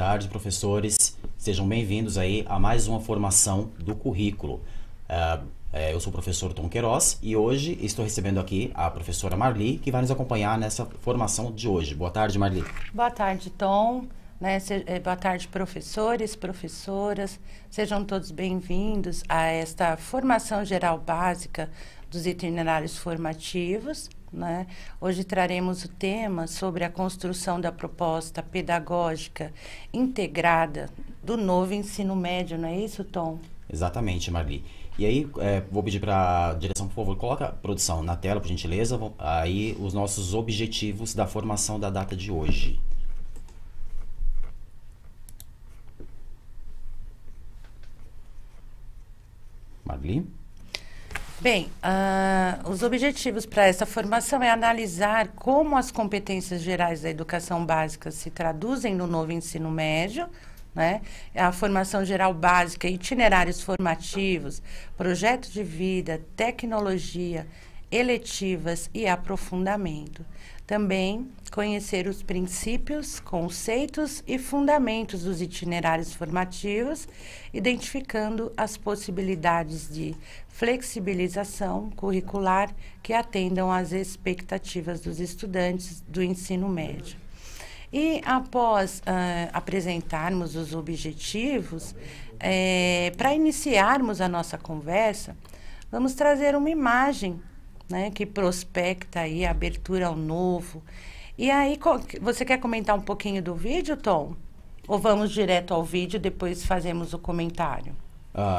tarde, professores. Sejam bem-vindos aí a mais uma formação do currículo. Eu sou o professor Tom Queiroz e hoje estou recebendo aqui a professora Marli, que vai nos acompanhar nessa formação de hoje. Boa tarde, Marli. Boa tarde, Tom. Boa tarde, professores, professoras. Sejam todos bem-vindos a esta formação geral básica dos itinerários formativos. Hoje traremos o tema sobre a construção da proposta pedagógica integrada do novo ensino médio, não é isso, Tom? Exatamente, Marli. E aí, vou pedir para a direção, por favor, coloca a produção na tela, por gentileza, aí os nossos objetivos da formação da data de hoje. Marli? Bem, os objetivos para essa formação é analisar como as competências gerais da educação básica se traduzem no novo ensino médio, a formação geral básica, itinerários formativos, projeto de vida, tecnologia, eletivas e aprofundamento. Também conhecer os princípios, conceitos e fundamentos dos itinerários formativos, identificando as possibilidades de flexibilização curricular que atendam às expectativas dos estudantes do ensino médio. E após apresentarmos os objetivos, para iniciarmos a nossa conversa, vamos trazer uma imagem que prospecta aí a abertura ao novo. E aí, você quer comentar um pouquinho do vídeo, Tom? Ou vamos direto ao vídeo e depois fazemos o comentário?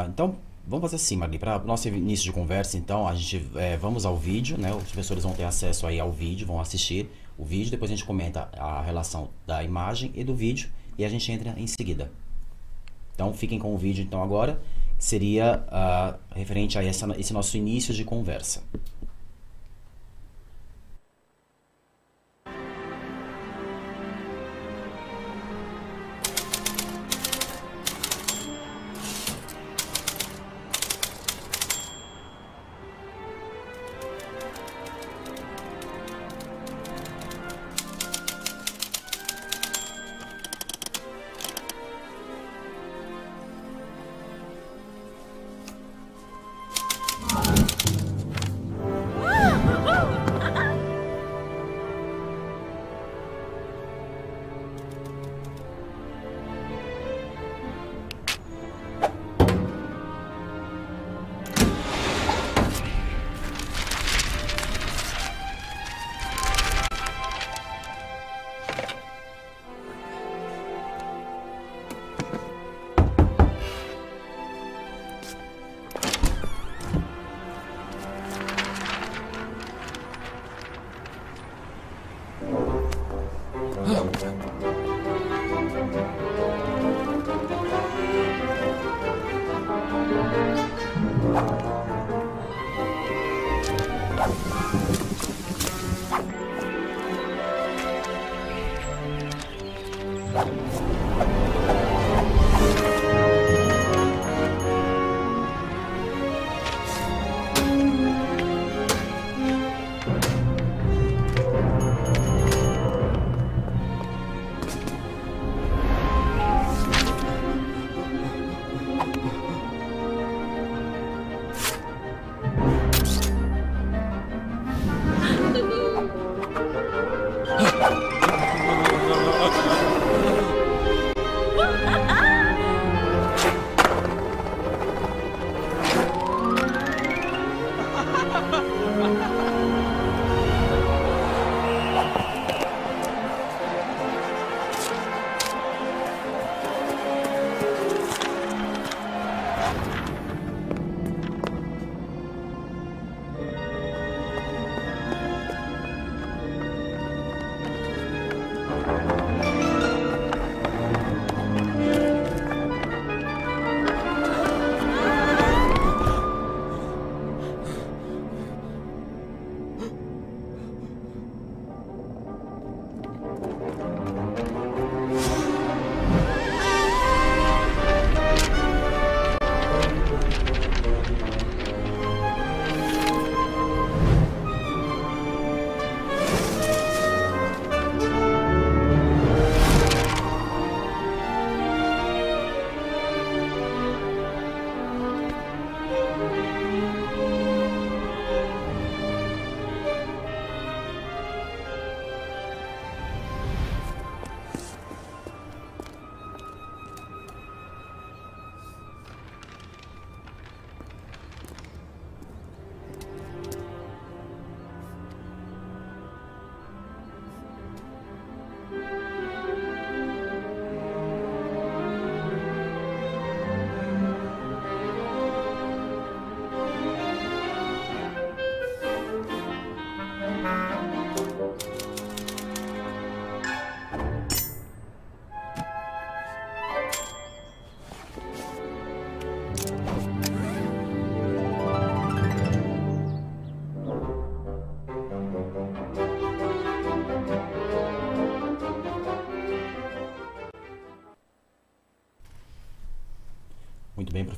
Então, vamos fazer assim, Marli. Para o nosso início de conversa, então, a gente vamos ao vídeo, Os professores vão ter acesso aí ao vídeo, vão assistir o vídeo, depois a gente comenta a relação da imagem e do vídeo e a gente entra em seguida. Então, fiquem com o vídeo, então, agora, que seria referente a esse nosso início de conversa.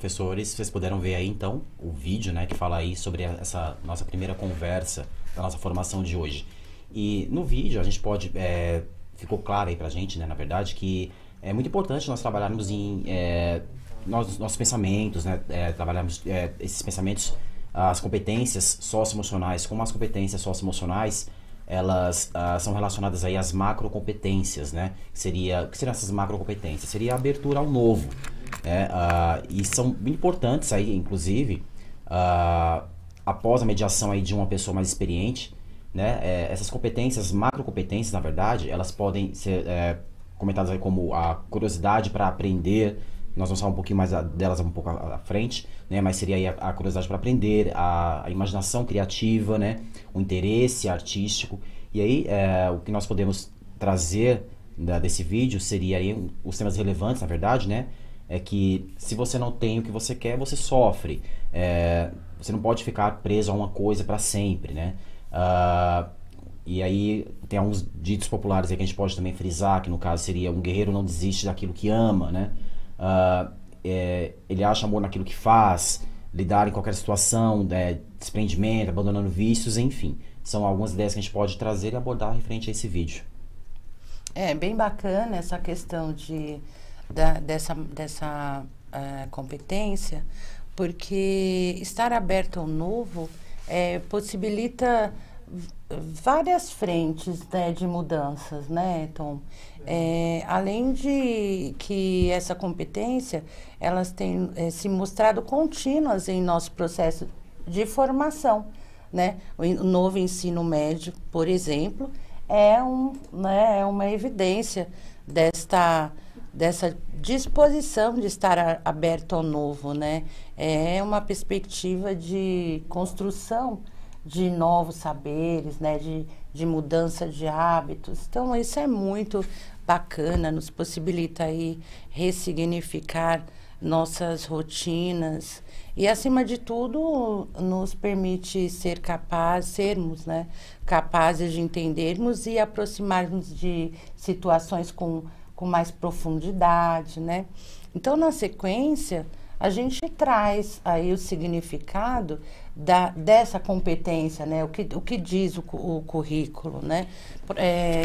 professores, vocês puderam ver aí então o vídeo, né, que fala aí sobre essa nossa primeira conversa da nossa formação de hoje. E no vídeo a gente pode, ficou claro aí pra gente, né, na verdade, que é muito importante nós trabalharmos em nossos pensamentos, né, trabalharmos esses pensamentos, as competências socioemocionais, como as competências socioemocionais, elas são relacionadas aí às macrocompetências, né? O que seriam essas macrocompetências? Seria a abertura ao novo, né? E são muito importantes aí, inclusive, após a mediação aí de uma pessoa mais experiente, né? Essas competências, macrocompetências, na verdade, elas podem ser comentadas aí como a curiosidade para aprender. Nós vamos falar um pouquinho mais delas um pouco à frente, né? Mas seria aí a curiosidade para aprender, a imaginação criativa, né? O interesse artístico. E aí, o que nós podemos trazer desse vídeo seria aí os temas relevantes, na verdade, né? É que se você não tem o que você quer, você sofre. Você não pode ficar preso a uma coisa para sempre, né? E aí tem alguns ditos populares aí que a gente pode também frisar, que no caso seria: um guerreiro não desiste daquilo que ama, né? Ele acha amor naquilo que faz, lidar em qualquer situação, desprendimento, abandonando vícios, enfim. São algumas ideias que a gente pode trazer e abordar referente a esse vídeo. É bem bacana essa questão dessa competência, porque estar aberto ao novo possibilita várias frentes, né, de mudanças, né, Tom? Além de que essa competência, elas têm se mostrado contínuas em nosso processo de formação, né? O novo ensino médio, por exemplo, é uma evidência dessa disposição de estar aberto ao novo, né? É uma perspectiva de construção de novos saberes, né? De mudança de hábitos. Então, isso é muito bacana, nos possibilita aí ressignificar nossas rotinas e, acima de tudo, nos permite sermos, né, capazes de entendermos e aproximarmos de situações com mais profundidade, né? Então, na sequência, a gente traz aí o significado dessa competência, né? O que diz o currículo, né?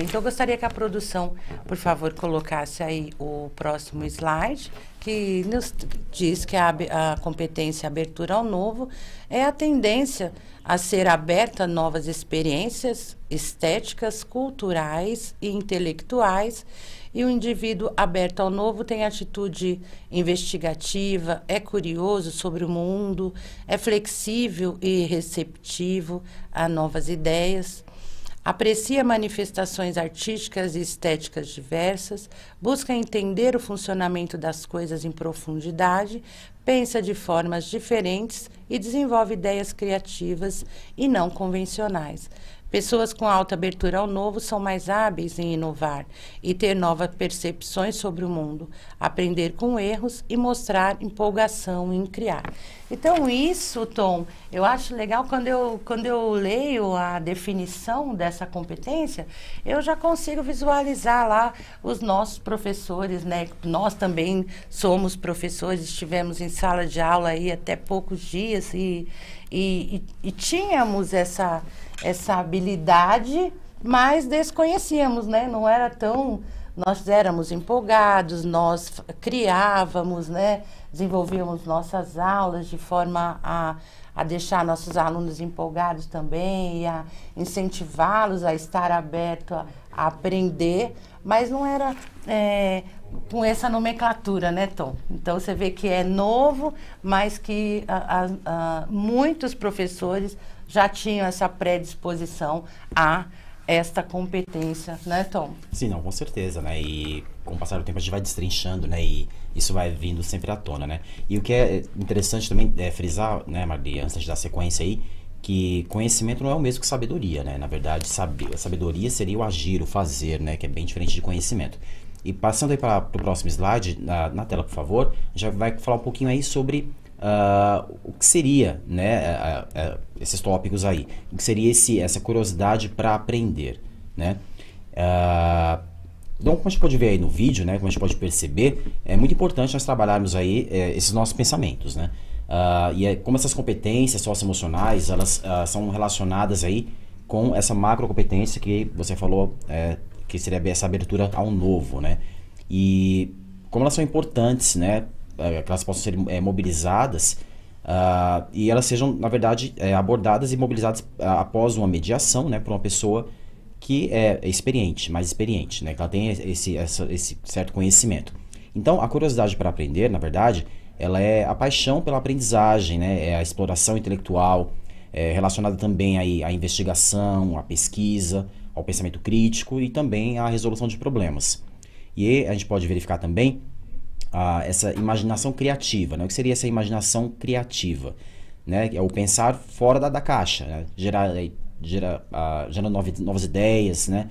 Então, eu gostaria que a produção, por favor, colocasse aí o próximo slide, que nos diz que a competência abertura ao novo é a tendência a ser aberta a novas experiências estéticas, culturais e intelectuais. E o indivíduo aberto ao novo tem atitude investigativa, é curioso sobre o mundo, é flexível e receptivo a novas ideias, aprecia manifestações artísticas e estéticas diversas, busca entender o funcionamento das coisas em profundidade, pensa de formas diferentes e desenvolve ideias criativas e não convencionais. Pessoas com alta abertura ao novo são mais hábeis em inovar e ter novas percepções sobre o mundo, aprender com erros e mostrar empolgação em criar. Então, isso, Tom, eu acho legal quando eu leio a definição dessa competência, eu já consigo visualizar lá os nossos professores, né? Nós também somos professores, estivemos em sala de aula aí até poucos dias e tínhamos essa habilidade, mas desconhecíamos, né? Não era tão... Nós éramos empolgados, nós criávamos, né? Desenvolvíamos nossas aulas de forma a deixar nossos alunos empolgados também e a incentivá-los a estar aberto a aprender, mas não era com essa nomenclatura, né, Tom? Então, você vê que é novo, mas que muitos professores já tinham essa predisposição a esta competência, né, Tom? Sim, não, com certeza, né? E com o passar do tempo a gente vai destrinchando, né? E isso vai vindo sempre à tona, né? E o que é interessante também frisar, né, Marli, antes de dar sequência aí, que conhecimento não é o mesmo que sabedoria, né? Na verdade, sabedoria seria o agir, o fazer, né? Que é bem diferente de conhecimento. E passando aí para o próximo slide, na tela, por favor, já vai falar um pouquinho aí sobre o que seria, né, esses tópicos aí. O que seria essa curiosidade para aprender, né? Então, como a gente pode ver aí no vídeo, né, como a gente pode perceber, é muito importante nós trabalharmos aí esses nossos pensamentos, né? Como essas competências socioemocionais, elas são relacionadas aí com essa macrocompetência que você falou, que seria essa abertura ao novo, né? E como elas são importantes, né, que elas possam ser mobilizadas e elas sejam, na verdade, abordadas e mobilizadas após uma mediação, né, por uma pessoa que é experiente, mais experiente, né? Que ela tem esse certo conhecimento. Então, a curiosidade para aprender, na verdade, ela é a paixão pela aprendizagem, né? É a exploração intelectual, relacionada também aí à investigação, à pesquisa, ao pensamento crítico e também à resolução de problemas. E a gente pode verificar também essa imaginação criativa, né? O que seria essa imaginação criativa? Né? É o pensar fora da caixa, né? Gerando novas ideias, né?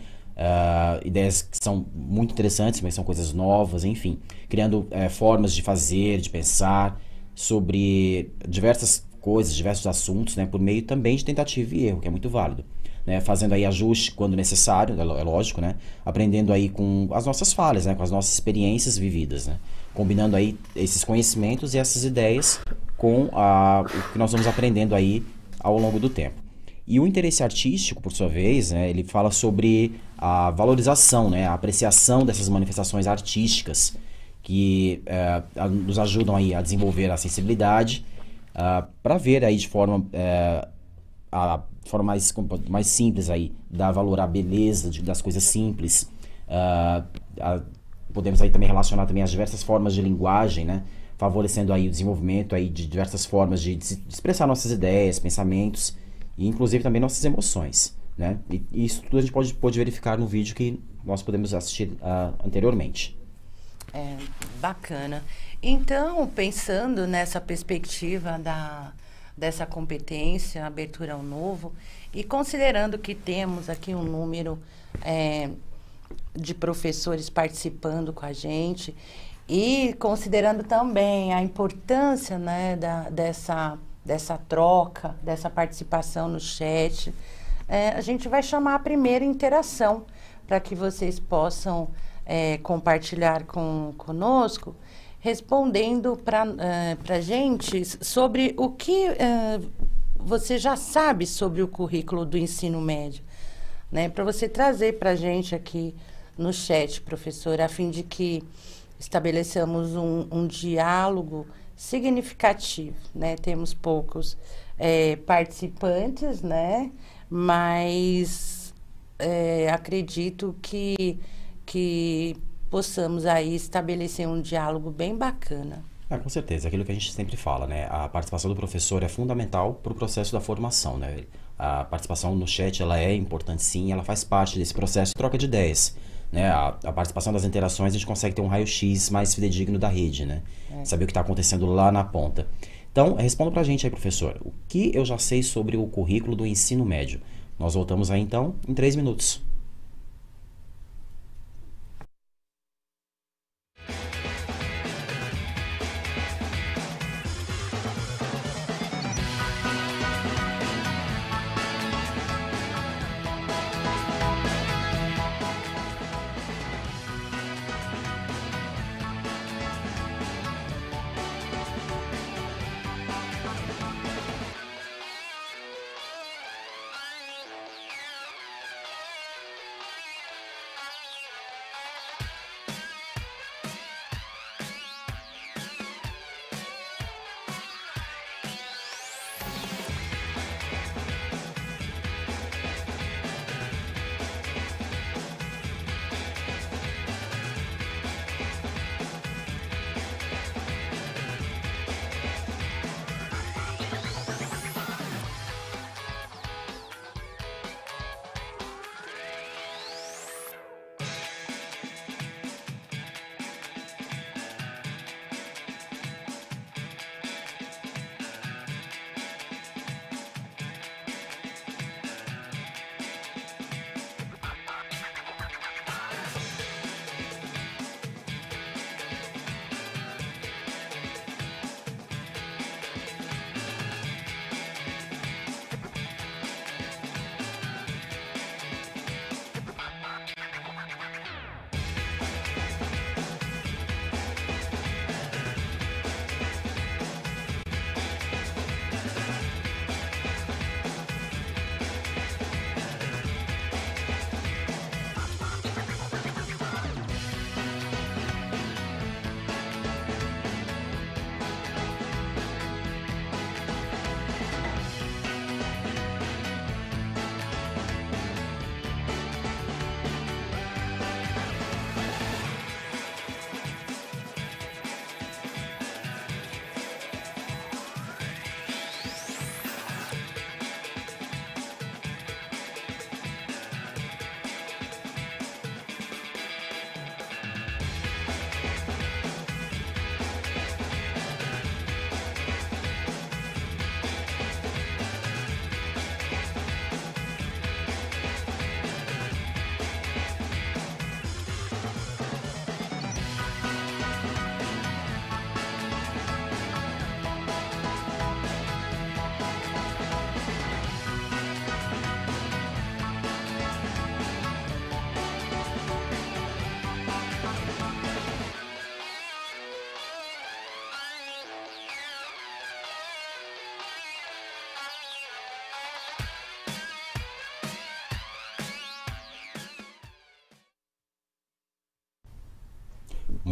Ideias que são muito interessantes, mas são coisas novas, enfim. Criando formas de fazer, de pensar sobre diversas coisas, diversos assuntos, né? Por meio também de tentativa e erro, que é muito válido. Né? Fazendo aí ajuste quando necessário, é lógico, né? Aprendendo aí com as nossas falhas, né? Com as nossas experiências vividas, né? Combinando aí esses conhecimentos e essas ideias com o que nós vamos aprendendo aí ao longo do tempo. E o interesse artístico, por sua vez, né, ele fala sobre a valorização, né, a apreciação dessas manifestações artísticas que nos ajudam aí a desenvolver a sensibilidade para ver aí de forma mais simples aí, dar valor à beleza das coisas simples. Podemos aí também relacionar também as diversas formas de linguagem, né, favorecendo aí o desenvolvimento aí de diversas formas de expressar nossas ideias, pensamentos e inclusive também nossas emoções, né? E isso tudo a gente pode verificar no vídeo que nós podemos assistir anteriormente. Bacana. Então, pensando nessa perspectiva dessa competência, abertura ao novo, e considerando que temos aqui um número de professores participando com a gente, e considerando também a importância, né, dessa troca, dessa participação no chat, a gente vai chamar a primeira interação para que vocês possam compartilhar conosco, respondendo para a gente sobre o que você já sabe sobre o currículo do ensino médio, né? Para você trazer para a gente aqui no chat, professor, a fim de que estabeleçamos um diálogo significativo, né? Temos poucos participantes, né? Mas acredito que possamos aí estabelecer um diálogo bem bacana. Com certeza, aquilo que a gente sempre fala, né? A participação do professor é fundamental para o processo da formação, né? A participação no chat, ela é importante sim, ela faz parte desse processo de troca de ideias. Né? A participação das interações, a gente consegue ter um raio-x mais fidedigno da rede, né? Saber o que está acontecendo lá na ponta. Então, responda pra gente aí, professor. O que eu já sei sobre o currículo do ensino médio? Nós voltamos aí, então, em 3 minutos.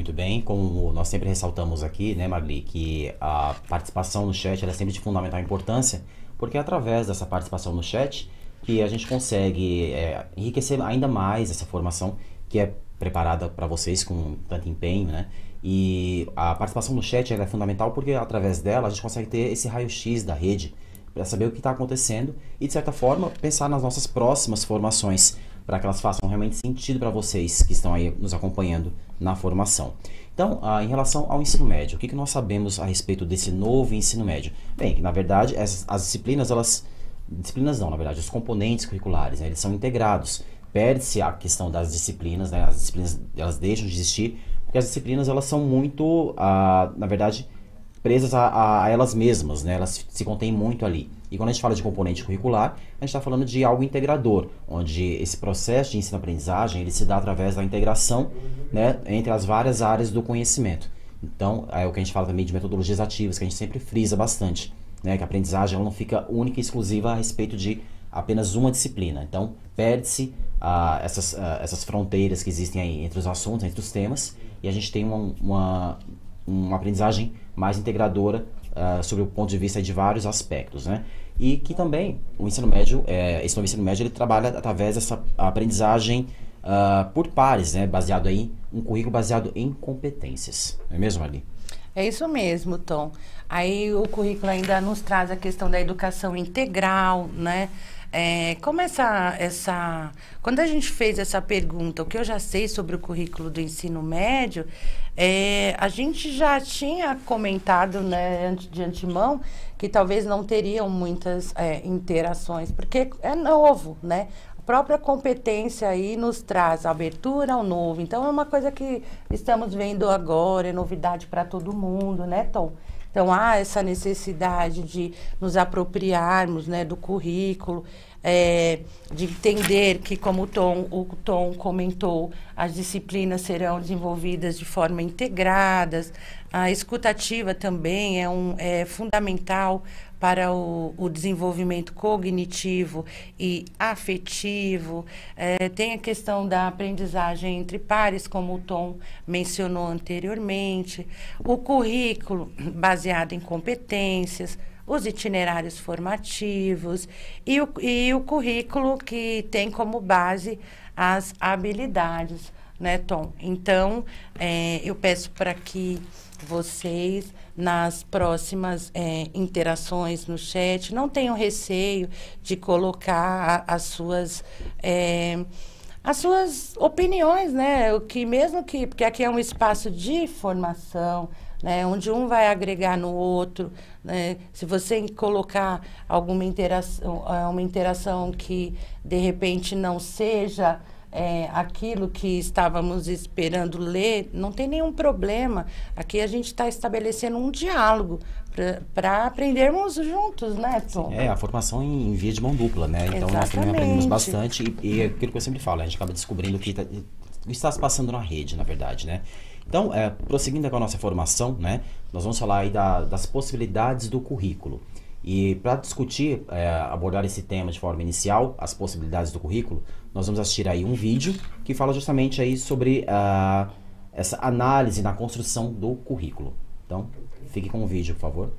muito bem. Como nós sempre ressaltamos aqui, né, Magli, que a participação no chat ela é sempre de fundamental importância, porque é através dessa participação no chat que a gente consegue enriquecer ainda mais essa formação que é preparada para vocês com tanto empenho, né? E a participação no chat ela é fundamental porque através dela a gente consegue ter esse raio-x da rede para saber o que está acontecendo e, de certa forma, pensar nas nossas próximas formações para que elas façam realmente sentido para vocês que estão aí nos acompanhando na formação. Então, em relação ao ensino médio, o que nós sabemos a respeito desse novo ensino médio? Bem, na verdade, as disciplinas, disciplinas não, na verdade, os componentes curriculares, né, eles são integrados. Perde-se a questão das disciplinas, né, as disciplinas elas deixam de existir, porque as disciplinas elas são muito, na verdade, presas a elas mesmas, né? Elas se contêm muito ali. E quando a gente fala de componente curricular, a gente está falando de algo integrador, onde esse processo de ensino-aprendizagem ele se dá através da integração, né, entre as várias áreas do conhecimento. Então, é o que a gente fala também de metodologias ativas, que a gente sempre frisa bastante, né? Que a aprendizagem ela não fica única e exclusiva a respeito de apenas uma disciplina. Então, perde-se essas fronteiras que existem aí entre os assuntos, entre os temas, e a gente tem uma aprendizagem mais integradora sobre o ponto de vista de vários aspectos, né? E que também o ensino médio, esse novo ensino médio, ele trabalha através dessa aprendizagem por pares, né? Baseado aí, um currículo baseado em competências. Não é mesmo, Marli? É isso mesmo, Tom. Aí o currículo ainda nos traz a questão da educação integral, né? Como quando a gente fez essa pergunta, o que eu já sei sobre o currículo do ensino médio, a gente já tinha comentado, né, de antemão que talvez não teriam muitas interações, porque é novo, né? A própria competência aí nos traz abertura ao novo. Então, é uma coisa que estamos vendo agora, é novidade para todo mundo, né, Tom? Então, há essa necessidade de nos apropriarmos, né, do currículo, de entender que, como o Tom comentou, as disciplinas serão desenvolvidas de forma integradas. A escutativa também é fundamental para o desenvolvimento cognitivo e afetivo. Tem a questão da aprendizagem entre pares, como o Tom mencionou anteriormente. O currículo baseado em competências, os itinerários formativos e o currículo que tem como base as habilidades, né, Tom? Então, eu peço para que vocês, nas próximas interações no chat, não tenham receio de colocar as suas opiniões, né? Porque aqui é um espaço de formação, né, onde um vai agregar no outro, né? Se você colocar alguma interação, uma interação que de repente não seja aquilo que estávamos esperando ler, não tem nenhum problema. Aqui a gente está estabelecendo um diálogo para aprendermos juntos, né, Tom? A formação em via de mão dupla, né? Então nós também aprendemos bastante e aquilo que eu sempre falo, a gente acaba descobrindo o que está se passando na rede, na verdade, né? Então, prosseguindo com a nossa formação, né, nós vamos falar aí das possibilidades do currículo. E para discutir, abordar esse tema de forma inicial, as possibilidades do currículo, nós vamos assistir aí um vídeo que fala justamente aí sobre essa análise na construção do currículo. Então, fique com o vídeo, por favor.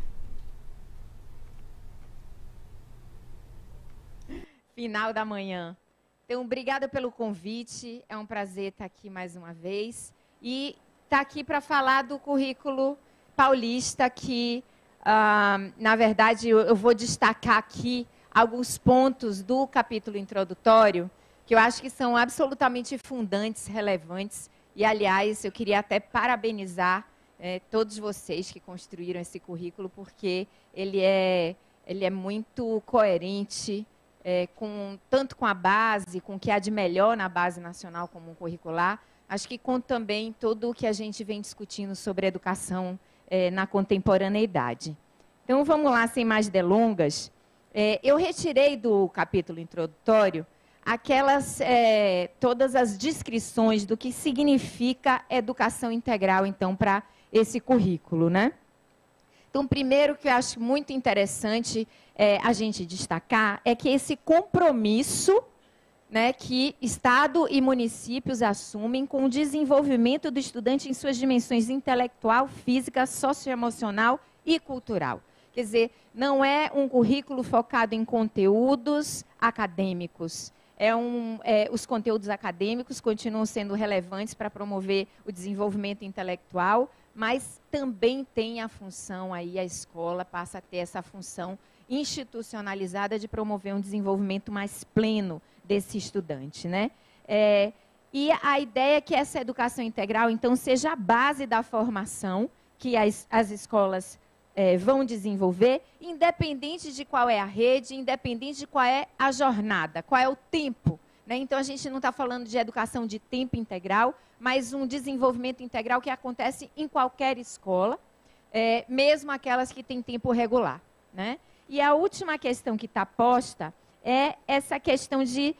Final da manhã. Então, obrigada pelo convite. É um prazer estar aqui mais uma vez. E estar aqui para falar do currículo paulista, que, na verdade, eu vou destacar aqui alguns pontos do capítulo introdutório, que eu acho que são absolutamente fundantes, relevantes. E, aliás, eu queria até parabenizar todos vocês que construíram esse currículo, porque ele é muito coerente, tanto com a base, com o que há de melhor na base nacional comum curricular, acho que conta também todo o que a gente vem discutindo sobre educação na contemporaneidade. Então, vamos lá, sem mais delongas. Eu retirei do capítulo introdutório todas as descrições do que significa educação integral, então, para esse currículo, né? Então, primeiro que eu acho muito interessante a gente destacar é que esse compromisso né, que Estado e municípios assumem com o desenvolvimento do estudante em suas dimensões intelectual, física, socioemocional e cultural. Quer dizer, não é um currículo focado em conteúdos acadêmicos. Os conteúdos acadêmicos continuam sendo relevantes para promover o desenvolvimento intelectual, mas também tem a função aí, a escola passa a ter essa função institucionalizada de promover um desenvolvimento mais pleno desse estudante, né? E a ideia é que essa educação integral, então, seja a base da formação que as escolas vão desenvolver, independente de qual é a rede, independente de qual é a jornada, qual é o tempo, né? Então, a gente não está falando de educação de tempo integral, mas um desenvolvimento integral que acontece em qualquer escola, mesmo aquelas que têm tempo regular, né? E a última questão que está posta é essa questão de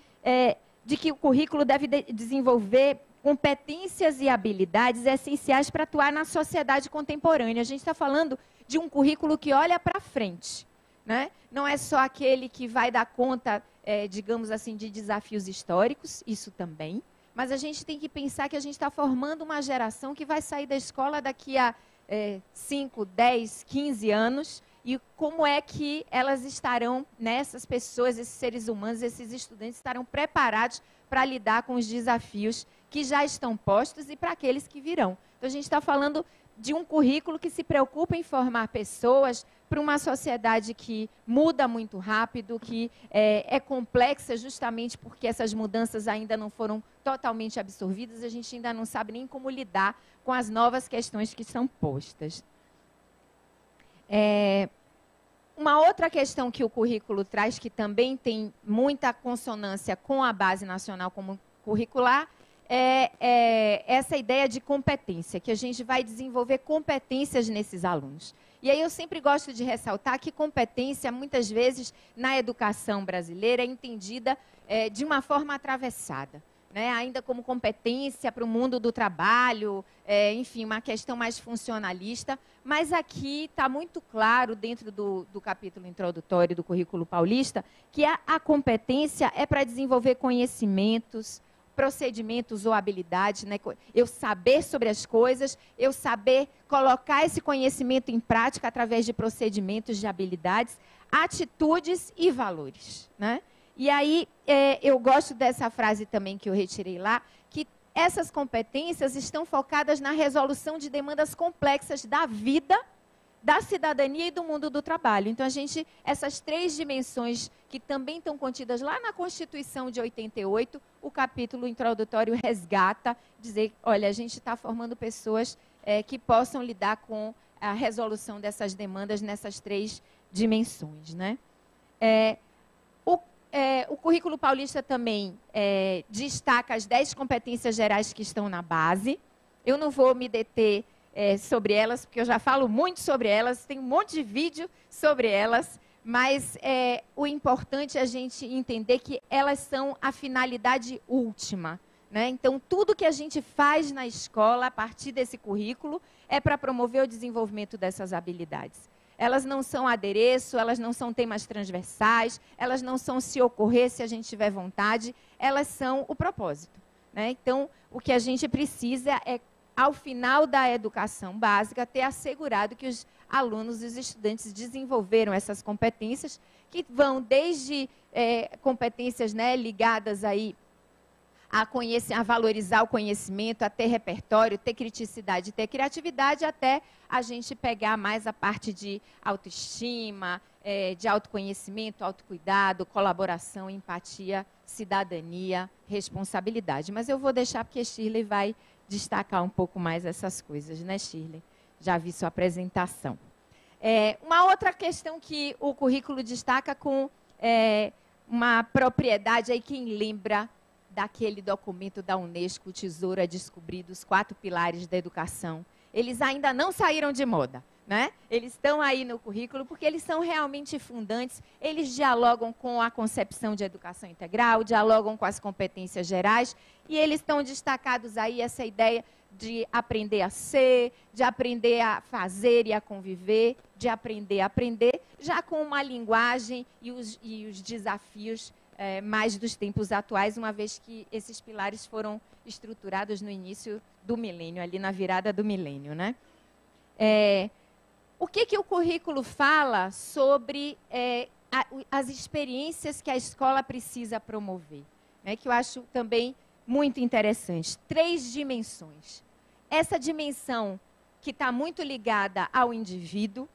que o currículo deve desenvolver competências e habilidades essenciais para atuar na sociedade contemporânea. A gente está falando de um currículo que olha para frente, né? Não é só aquele que vai dar conta, digamos assim, de desafios históricos, isso também, mas a gente tem que pensar que a gente está formando uma geração que vai sair da escola daqui a 5, 10, 15 anos, e como é que elas estarão, essas pessoas, esses seres humanos, esses estudantes estarão preparados para lidar com os desafios que já estão postos e para aqueles que virão. Então, a gente está falando de um currículo que se preocupa em formar pessoas para uma sociedade que muda muito rápido, que é complexa justamente porque essas mudanças ainda não foram totalmente absorvidas, a gente ainda não sabe nem como lidar com as novas questões que são postas. Uma outra questão que o currículo traz, que também tem muita consonância com a Base Nacional Comum Curricular, é essa ideia de competência, que a gente vai desenvolver competências nesses alunos. E aí eu sempre gosto de ressaltar que competência, muitas vezes, na educação brasileira, é entendida de uma forma atravessada, né? Ainda como competência para o mundo do trabalho, enfim, uma questão mais funcionalista. Mas aqui está muito claro, dentro do capítulo introdutório do currículo paulista, que a competência é para desenvolver conhecimentos, procedimentos ou habilidades, né? Eu saber sobre as coisas, eu saber colocar esse conhecimento em prática através de procedimentos, de habilidades, atitudes e valores, né? E aí, eu gosto dessa frase também que eu retirei lá, que essas competências estão focadas na resolução de demandas complexas da vida, da cidadania e do mundo do trabalho. Então, essas três dimensões que também estão contidas lá na Constituição de 88, o capítulo introdutório resgata, dizer, olha, a gente está formando pessoas que possam lidar com a resolução dessas demandas nessas três dimensões, né? O currículo paulista também destaca as 10 competências gerais que estão na base. Eu não vou me deter sobre elas, porque eu já falo muito sobre elas, tem um monte de vídeo sobre elas, mas o importante é a gente entender que elas são a finalidade última, né? Então, tudo que a gente faz na escola, a partir desse currículo, é para promover o desenvolvimento dessas habilidades. Elas não são adereço, elas não são temas transversais, elas não são se ocorrer, se a gente tiver vontade, elas são o propósito, né? Então, o que a gente precisa é, ao final da educação básica, ter assegurado que os alunos e os estudantes desenvolveram essas competências, que vão desde competências, né, ligadas aí a valorizar o conhecimento, a ter repertório, ter criticidade, ter criatividade, até a gente pegar mais a parte de autoestima, de autoconhecimento, autocuidado, colaboração, empatia, cidadania, responsabilidade. Mas eu vou deixar porque Shirley vai destacar um pouco mais essas coisas, né, Shirley? Já vi sua apresentação. Uma outra questão que o currículo destaca com uma propriedade aí, quem lembra daquele documento da Unesco, o Tesouro a Descobrir, dos 4 pilares da educação. Eles ainda não saíram de moda, né? Eles estão aí no currículo porque eles são realmente fundantes, eles dialogam com a concepção de educação integral, dialogam com as competências gerais, e eles estão destacados aí essa ideia de aprender a ser, de aprender a fazer e a conviver, de aprender a aprender, já com uma linguagem e os desafios mais dos tempos atuais, uma vez que esses pilares foram estruturados no início do milênio, ali na virada do milênio, né? O que o currículo fala sobre as experiências que a escola precisa promover, né? Que eu acho também muito interessante. 3 dimensões. Essa dimensão que está muito ligada ao indivíduo,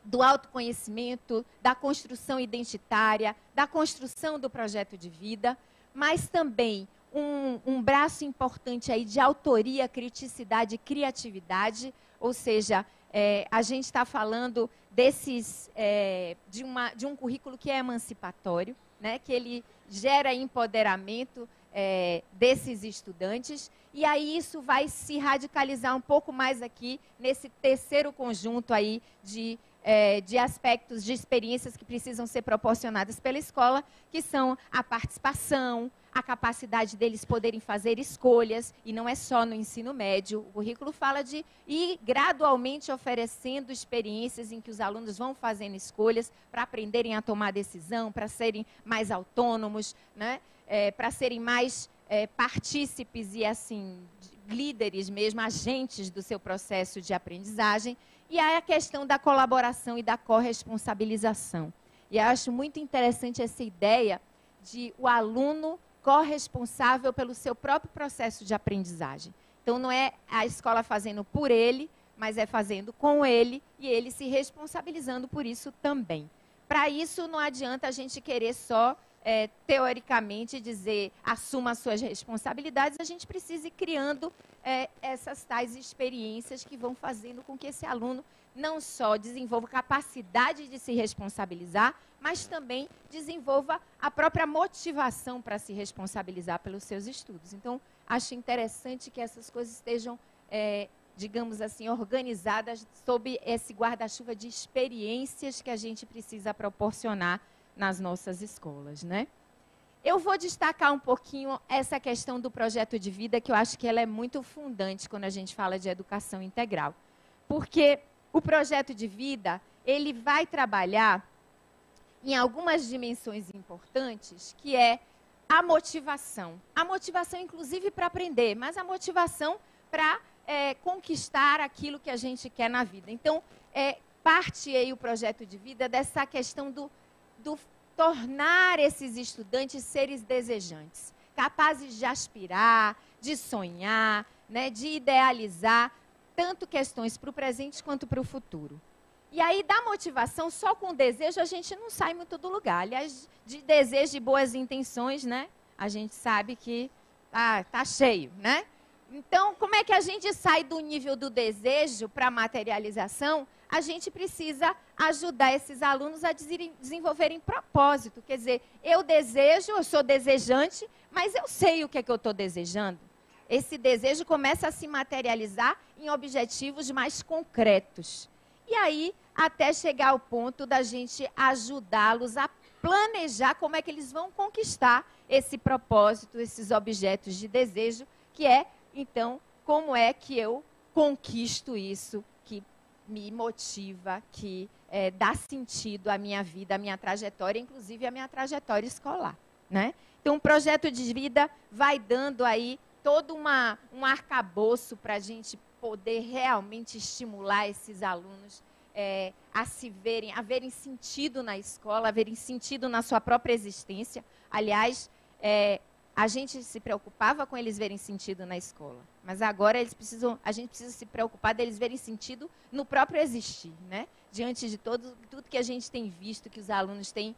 do autoconhecimento, da construção identitária, da construção do projeto de vida, mas também um braço importante aí de autoria, criticidade e criatividade, ou seja, a gente está falando de um currículo que é emancipatório, né, que ele gera empoderamento desses estudantes, e aí isso vai se radicalizar um pouco mais aqui nesse terceiro conjunto aí de aspectos, de experiências que precisam ser proporcionadas pela escola, que são a participação, a capacidade deles poderem fazer escolhas, e não é só no ensino médio. O currículo fala de ir gradualmente oferecendo experiências em que os alunos vão fazendo escolhas para aprenderem a tomar decisão, para serem mais autônomos, né? Para serem mais partícipes e, assim, líderes mesmo, agentes do seu processo de aprendizagem. E aí a questão da colaboração e da corresponsabilização. E eu acho muito interessante essa ideia de o aluno corresponsável pelo seu próprio processo de aprendizagem. Então, não é a escola fazendo por ele, mas é fazendo com ele e ele se responsabilizando por isso também. Para isso, não adianta a gente querer só, teoricamente, dizer assuma as suas responsabilidades, a gente precisa ir criando essas tais experiências que vão fazendo com que esse aluno não só desenvolva capacidade de se responsabilizar, mas também desenvolva a própria motivação para se responsabilizar pelos seus estudos. Então, acho interessante que essas coisas estejam, digamos assim, organizadas sob esse guarda-chuva de experiências que a gente precisa proporcionar nas nossas escolas, né? Eu vou destacar um pouquinho essa questão do projeto de vida, que eu acho que ela é muito fundante quando a gente fala de educação integral. Porque o projeto de vida, ele vai trabalhar em algumas dimensões importantes, que é a motivação. A motivação, inclusive, para aprender, mas a motivação para conquistar aquilo que a gente quer na vida. Então, parte aí o projeto de vida dessa questão do tornar esses estudantes seres desejantes, capazes de aspirar, de sonhar, né, de idealizar, tanto questões para o presente quanto para o futuro. E aí, da motivação, só com desejo, a gente não sai muito do lugar. Aliás, de desejo e boas intenções, né, a gente sabe que tá cheio, né? Então, como é que a gente sai do nível do desejo para a materialização? A gente precisa ajudar esses alunos a desenvolverem propósito. Quer dizer, eu desejo, eu sou desejante, mas eu sei o que é que eu estou desejando. Esse desejo começa a se materializar em objetivos mais concretos. E aí, até chegar ao ponto da gente ajudá-los a planejar como é que eles vão conquistar esse propósito, esses objetos de desejo, que é, então, como é que eu conquisto isso que me motiva, que dá sentido à minha vida, à minha trajetória, inclusive à minha trajetória escolar, né? Então, o projeto de vida vai dando aí todo um arcabouço para a gente poder realmente estimular esses alunos a verem sentido na escola, a verem sentido na sua própria existência. Aliás, a gente se preocupava com eles verem sentido na escola, mas agora a gente precisa se preocupar deles verem sentido no próprio existir, né? Diante de tudo que a gente tem visto, que os alunos têm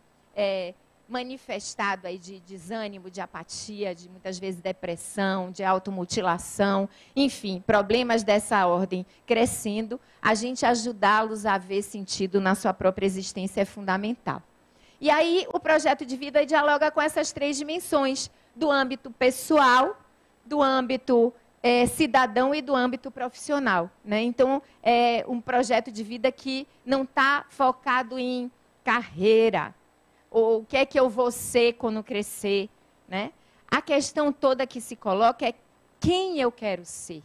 manifestado aí de desânimo, de apatia, de muitas vezes depressão, de automutilação, enfim, problemas dessa ordem crescendo, a gente ajudá-los a ver sentido na sua própria existência é fundamental. E aí o projeto de vida dialoga com essas 3 dimensões, do âmbito pessoal, do âmbito cidadão e do âmbito profissional, né? Então, é um projeto de vida que não está focado em carreira, ou o que é que eu vou ser quando crescer, né? A questão toda que se coloca é quem eu quero ser,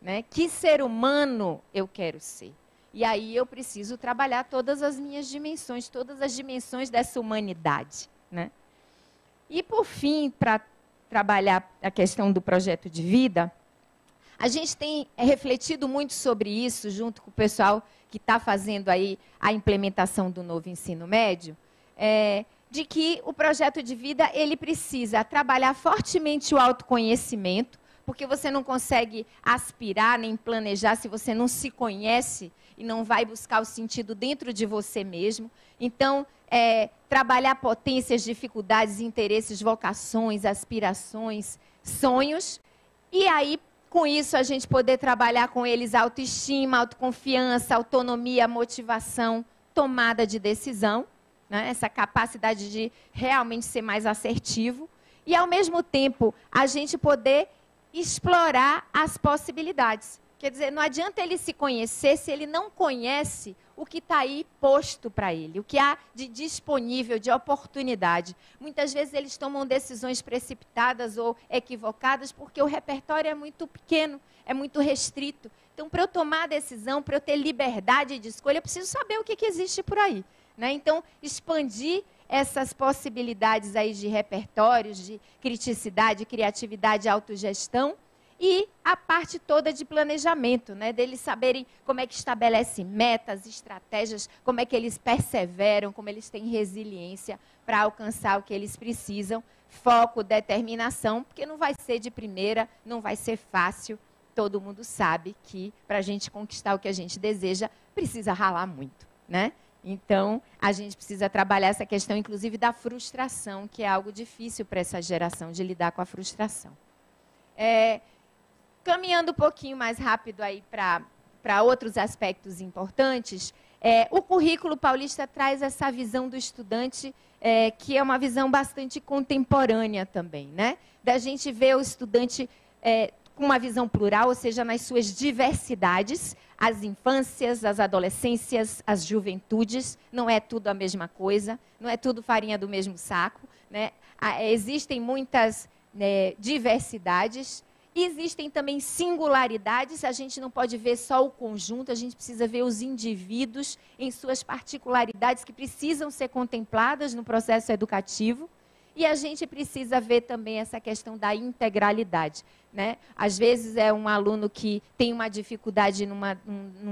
né? Que ser humano eu quero ser. E aí eu preciso trabalhar todas as minhas dimensões, todas as dimensões dessa humanidade, né? E, por fim, para trabalhar a questão do projeto de vida, a gente tem refletido muito sobre isso, junto com o pessoal que está fazendo aí a implementação do novo ensino médio, de que o projeto de vida ele precisa trabalhar fortemente o autoconhecimento, porque você não consegue aspirar nem planejar se você não se conhece e não vai buscar o sentido dentro de você mesmo. Então, trabalhar potências, dificuldades, interesses, vocações, aspirações, sonhos, e aí, com isso, a gente poder trabalhar com eles autoestima, autoconfiança, autonomia, motivação, tomada de decisão, né? Essa capacidade de realmente ser mais assertivo, e, ao mesmo tempo, a gente poder explorar as possibilidades. Quer dizer, não adianta ele se conhecer se ele não conhece o que está aí posto para ele, o que há de disponível, de oportunidade. Muitas vezes eles tomam decisões precipitadas ou equivocadas porque o repertório é muito pequeno, é muito restrito. Então, para eu tomar a decisão, para eu ter liberdade de escolha, eu preciso saber o que existe por aí, né? Então, expandir essas possibilidades aí de repertórios, de criticidade, criatividade, autogestão, e a parte toda de planejamento, né? Deles saberem como é que estabelece metas, estratégias, como é que eles perseveram, como eles têm resiliência para alcançar o que eles precisam, foco, determinação, porque não vai ser de primeira, não vai ser fácil. Todo mundo sabe que para a gente conquistar o que a gente deseja, precisa ralar muito, né? Então, a gente precisa trabalhar essa questão, inclusive, da frustração, que é algo difícil para essa geração, de lidar com a frustração. Caminhando um pouquinho mais rápido aí para outros aspectos importantes, o currículo paulista traz essa visão do estudante, que é uma visão bastante contemporânea também, né? Da gente ver o estudante com uma visão plural, ou seja, nas suas diversidades, as infâncias, as adolescências, as juventudes, não é tudo a mesma coisa, não é tudo farinha do mesmo saco, né? Existem muitas diversidades. Existem também singularidades, a gente não pode ver só o conjunto, a gente precisa ver os indivíduos em suas particularidades que precisam ser contempladas no processo educativo. E a gente precisa ver também essa questão da integralidade, né? Às vezes é um aluno que tem uma dificuldade numa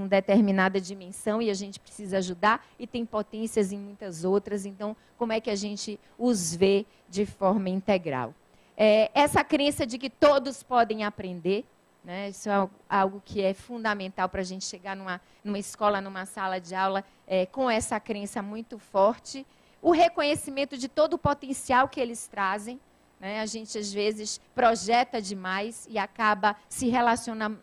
determinada dimensão e a gente precisa ajudar, e tem potências em muitas outras, então como é que a gente os vê de forma integral? Essa crença de que todos podem aprender, né? Isso é algo que é fundamental para a gente chegar numa escola, numa sala de aula, com essa crença muito forte. O reconhecimento de todo o potencial que eles trazem, né? A gente, às vezes, projeta demais e acaba se relacionando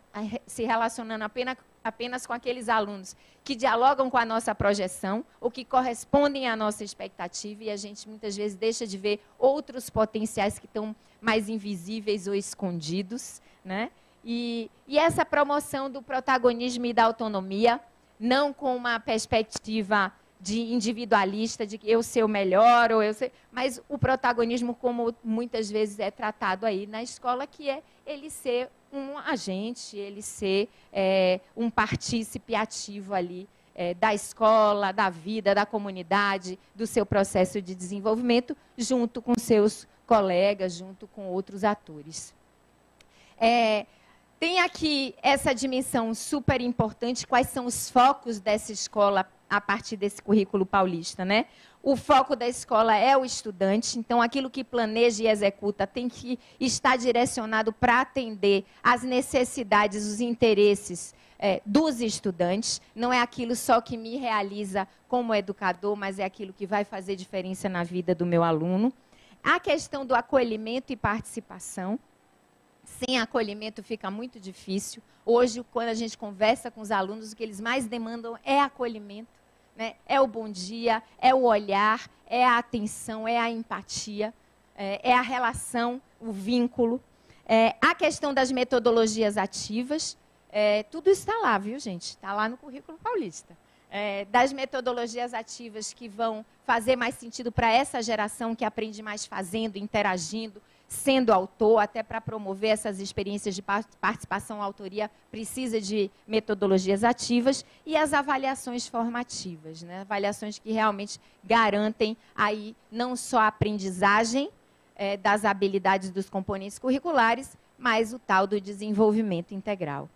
apenas com aqueles alunos que dialogam com a nossa projeção ou que correspondem à nossa expectativa, e a gente muitas vezes deixa de ver outros potenciais que estão mais invisíveis ou escondidos, né? E essa promoção do protagonismo e da autonomia, não com uma perspectiva de individualista, de que eu sei o melhor, ou eu sei, mas o protagonismo, como muitas vezes é tratado aí na escola, que é ele ser um agente, ele ser um partícipe ativo ali da escola, da vida, da comunidade, do seu processo de desenvolvimento, junto com seus colegas, junto com outros atores. Tem aqui essa dimensão super importante, quais são os focos dessa escola a partir desse currículo paulista, né? O foco da escola é o estudante, então aquilo que planeja e executa tem que estar direcionado para atender às necessidades, os interesses dos estudantes. Não é aquilo só que me realiza como educador, mas é aquilo que vai fazer diferença na vida do meu aluno. A questão do acolhimento e participação. Sem acolhimento fica muito difícil. Hoje, quando a gente conversa com os alunos, o que eles mais demandam é acolhimento, né? É o bom dia, é o olhar, é a atenção, é a empatia, é a relação, o vínculo. A questão das metodologias ativas, tudo está lá, viu, gente? Está lá no currículo paulista. Das metodologias ativas que vão fazer mais sentido para essa geração que aprende mais fazendo, interagindo, sendo autor, até para promover essas experiências de participação, autoria, precisa de metodologias ativas, e as avaliações formativas, né? Avaliações que realmente garantem aí não só a aprendizagem, das habilidades dos componentes curriculares, mais o tal do desenvolvimento integral.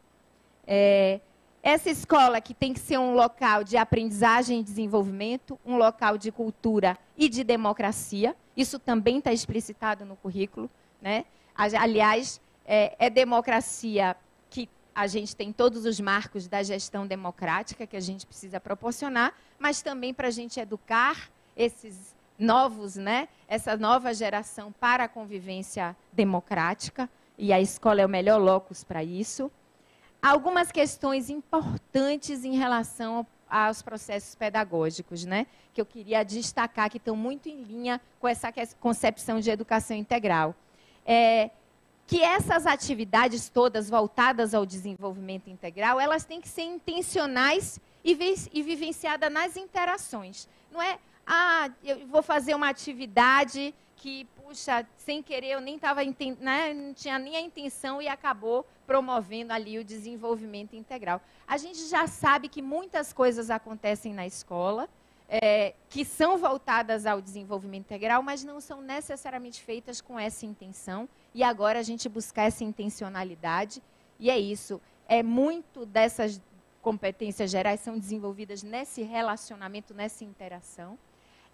Essa escola que tem que ser um local de aprendizagem e desenvolvimento, um local de cultura e de democracia, isso também está explicitado no currículo, né? Aliás, é democracia que a gente tem todos os marcos da gestão democrática que a gente precisa proporcionar, mas também para a gente educar esses novos, né? Essa nova geração para a convivência democrática, e a escola é o melhor locus para isso. Algumas questões importantes em relação aos processos pedagógicos, né? Que eu queria destacar, que estão muito em linha com essa concepção de educação integral. Que essas atividades todas voltadas ao desenvolvimento integral, elas têm que ser intencionais e vivenciadas nas interações. Não é, eu vou fazer uma atividade que, puxa, sem querer, eu nem estava, né, não tinha nem a intenção e acabou promovendo ali o desenvolvimento integral. A gente já sabe que muitas coisas acontecem na escola, que são voltadas ao desenvolvimento integral, mas não são necessariamente feitas com essa intenção. E agora a gente buscar essa intencionalidade, e é isso. Muito dessas competências gerais são desenvolvidas nesse relacionamento, nessa interação.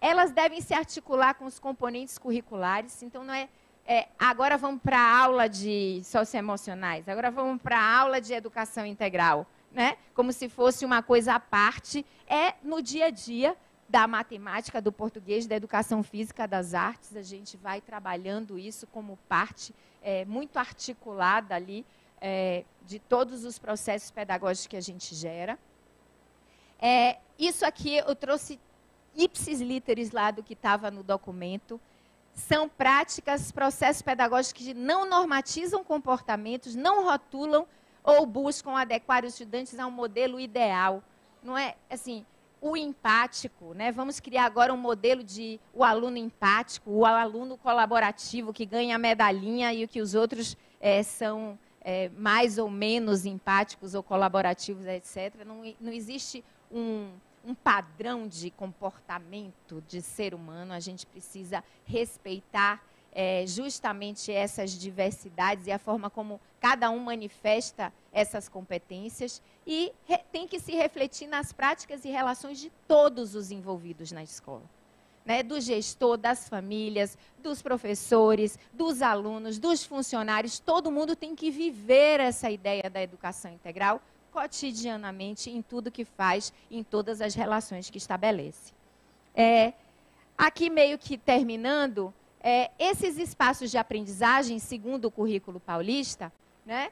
Elas devem se articular com os componentes curriculares, então não agora vamos para a aula de socioemocionais, agora vamos para a aula de educação integral, né? Como se fosse uma coisa à parte, no dia a dia da matemática, do português, da educação física, das artes, a gente vai trabalhando isso como parte muito articulada ali de todos os processos pedagógicos que a gente gera. Isso aqui eu trouxe ipsis literis lá do que estava no documento. São práticas, processos pedagógicos que não normatizam comportamentos, não rotulam ou buscam adequar os estudantes a um modelo ideal. Não é assim, o empático, né? Vamos criar agora um modelo de o aluno empático, o aluno colaborativo que ganha a medalhinha e o que os outros são mais ou menos empáticos ou colaborativos, etc. Não existe um padrão de comportamento de ser humano, a gente precisa respeitar justamente essas diversidades e a forma como cada um manifesta essas competências e tem que se refletir nas práticas e relações de todos os envolvidos na escola, né? Do gestor, das famílias, dos professores, dos alunos, dos funcionários, todo mundo tem que viver essa ideia da educação integral cotidianamente, em tudo que faz, em todas as relações que estabelece. Aqui, meio que terminando, esses espaços de aprendizagem, segundo o currículo paulista, né,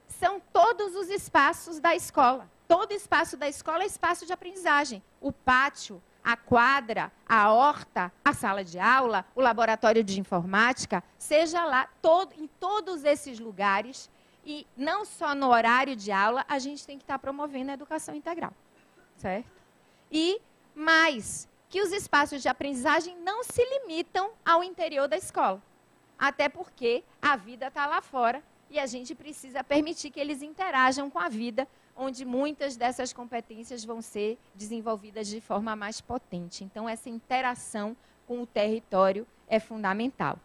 são todos os espaços da escola. Todo espaço da escola é espaço de aprendizagem. O pátio, a quadra, a horta, a sala de aula, o laboratório de informática, seja lá, em todos esses lugares. E não só no horário de aula, a gente tem que estar promovendo a educação integral, certo? E mais, que os espaços de aprendizagem não se limitam ao interior da escola. Até porque a vida está lá fora e a gente precisa permitir que eles interajam com a vida, onde muitas dessas competências vão ser desenvolvidas de forma mais potente. Então, essa interação com o território é fundamental.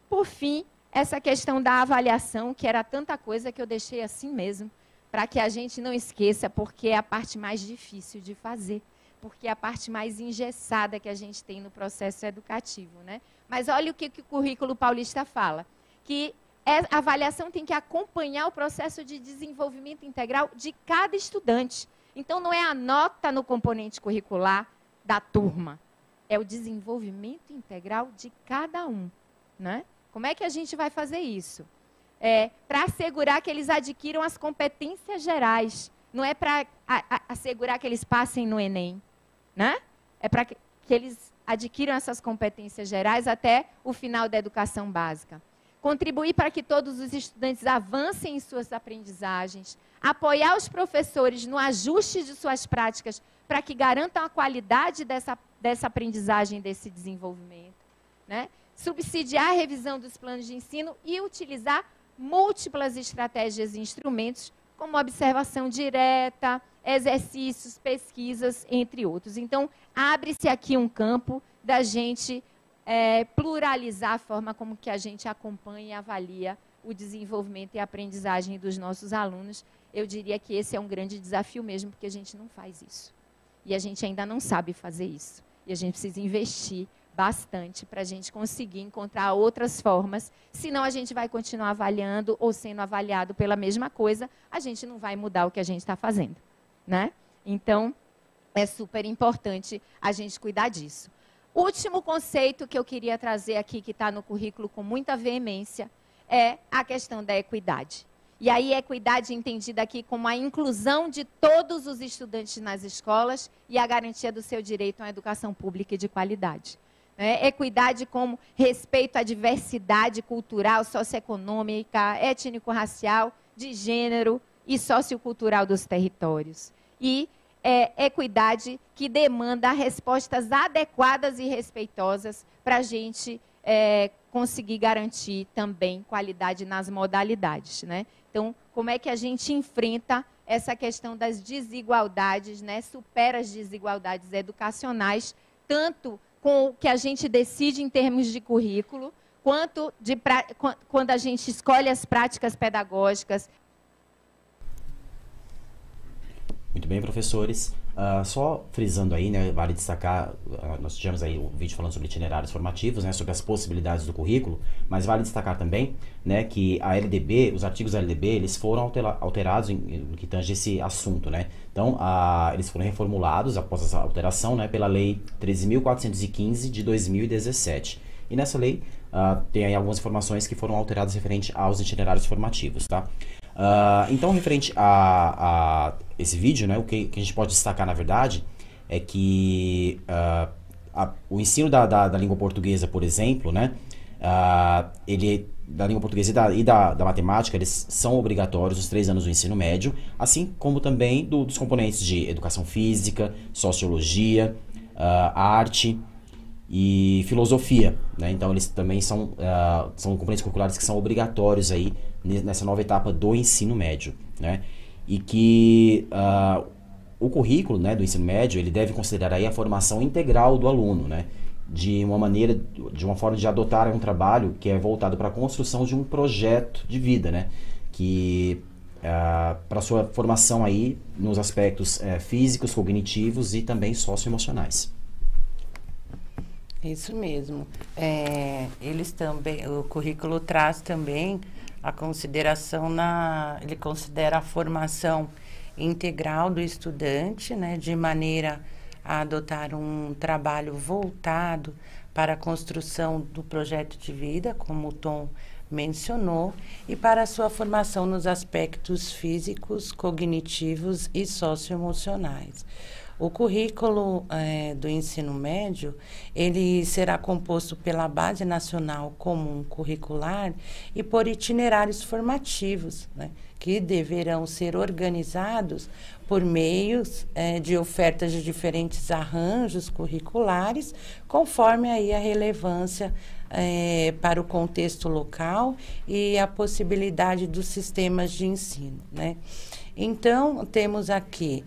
Por fim, essa questão da avaliação, que era tanta coisa que eu deixei assim mesmo, para que a gente não esqueça, porque é a parte mais difícil de fazer, porque é a parte mais engessada que a gente tem no processo educativo, né? Mas olha o que o currículo paulista fala, que a avaliação tem que acompanhar o processo de desenvolvimento integral de cada estudante. Então, não é a nota no componente curricular da turma, é o desenvolvimento integral de cada um, né? Como é que a gente vai fazer isso? Para assegurar que eles adquiram as competências gerais. Não é para assegurar que eles passem no Enem, né? É para que eles adquiram essas competências gerais até o final da educação básica. Contribuir para que todos os estudantes avancem em suas aprendizagens. Apoiar os professores no ajuste de suas práticas para que garantam a qualidade dessa aprendizagem, desse desenvolvimento, né? Subsidiar a revisão dos planos de ensino e utilizar múltiplas estratégias e instrumentos, como observação direta, exercícios, pesquisas, entre outros. Então, abre-se aqui um campo da gente pluralizar a forma como que a gente acompanha e avalia o desenvolvimento e a aprendizagem dos nossos alunos. Eu diria que esse é um grande desafio mesmo, porque a gente não faz isso. E a gente ainda não sabe fazer isso. E a gente precisa investir bastante para a gente conseguir encontrar outras formas, senão a gente vai continuar avaliando ou sendo avaliado pela mesma coisa, a gente não vai mudar o que a gente está fazendo, né? Então, é super importante a gente cuidar disso. Último conceito que eu queria trazer aqui, que está no currículo com muita veemência, é a questão da equidade. E aí, equidade entendida aqui como a inclusão de todos os estudantes nas escolas e a garantia do seu direito a uma educação pública e de qualidade. Equidade como respeito à diversidade cultural, socioeconômica, étnico-racial, de gênero e sociocultural dos territórios. E equidade que demanda respostas adequadas e respeitosas para a gente conseguir garantir também qualidade nas modalidades, né? Então, como é que a gente enfrenta essa questão das desigualdades, né? Supera as desigualdades educacionais, tanto com o que a gente decide em termos de currículo, quanto quando a gente escolhe as práticas pedagógicas. Muito bem, professores. Só frisando aí, né, vale destacar, nós tivemos aí o vídeo falando sobre itinerários formativos, né, sobre as possibilidades do currículo, mas vale destacar também, né, que a LDB, os artigos da LDB, eles foram alterados no que tange esse assunto, né. Então, eles foram reformulados após essa alteração, né, pela Lei 13.415 de 2017. E nessa lei tem aí algumas informações que foram alteradas referente aos itinerários formativos, tá? Então, referente a esse vídeo, né, o que a gente pode destacar, na verdade, é que o ensino da língua portuguesa, por exemplo, né, da língua portuguesa e da matemática, eles são obrigatórios os 3 anos do ensino médio, assim como também dos componentes de educação física, sociologia, arte e filosofia, né? Então eles também são componentes curriculares que são obrigatórios aí nessa nova etapa do ensino médio, né? E que o currículo, né, do ensino médio, ele deve considerar aí a formação integral do aluno, né? De uma forma de adotar um trabalho que é voltado para a construção de um projeto de vida, né? Que para sua formação aí nos aspectos físicos, cognitivos e também socioemocionais. Isso mesmo. O currículo traz também a consideração ele considera a formação integral do estudante, né, de maneira a adotar um trabalho voltado para a construção do projeto de vida, como o Tom mencionou, e para a sua formação nos aspectos físicos, cognitivos e socioemocionais. O currículo do ensino médio, ele será composto pela Base Nacional Comum Curricular e por itinerários formativos, né, que deverão ser organizados por meios de ofertas de diferentes arranjos curriculares, conforme aí a relevância para o contexto local e a possibilidade dos sistemas de ensino, né? Então, temos aqui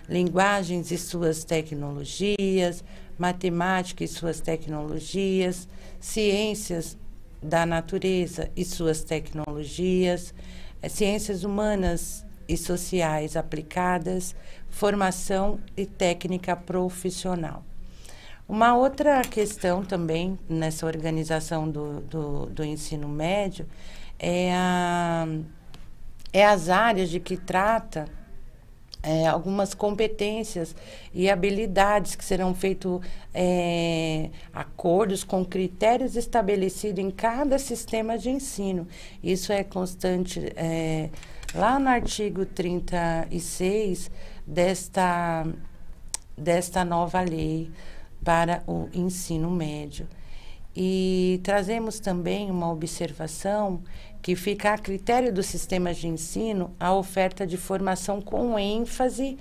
linguagens e suas tecnologias, matemática e suas tecnologias, ciências da natureza e suas tecnologias, ciências humanas e sociais aplicadas, formação e técnica profissional. Uma outra questão também nessa organização do ensino médio é as áreas de que trata algumas competências e habilidades que serão feitos acordos com critérios estabelecidos em cada sistema de ensino. Isso é constante lá no artigo 36 desta nova lei para o ensino médio. E trazemos também uma observação que fica a critério dos sistemas de ensino a oferta de formação com ênfase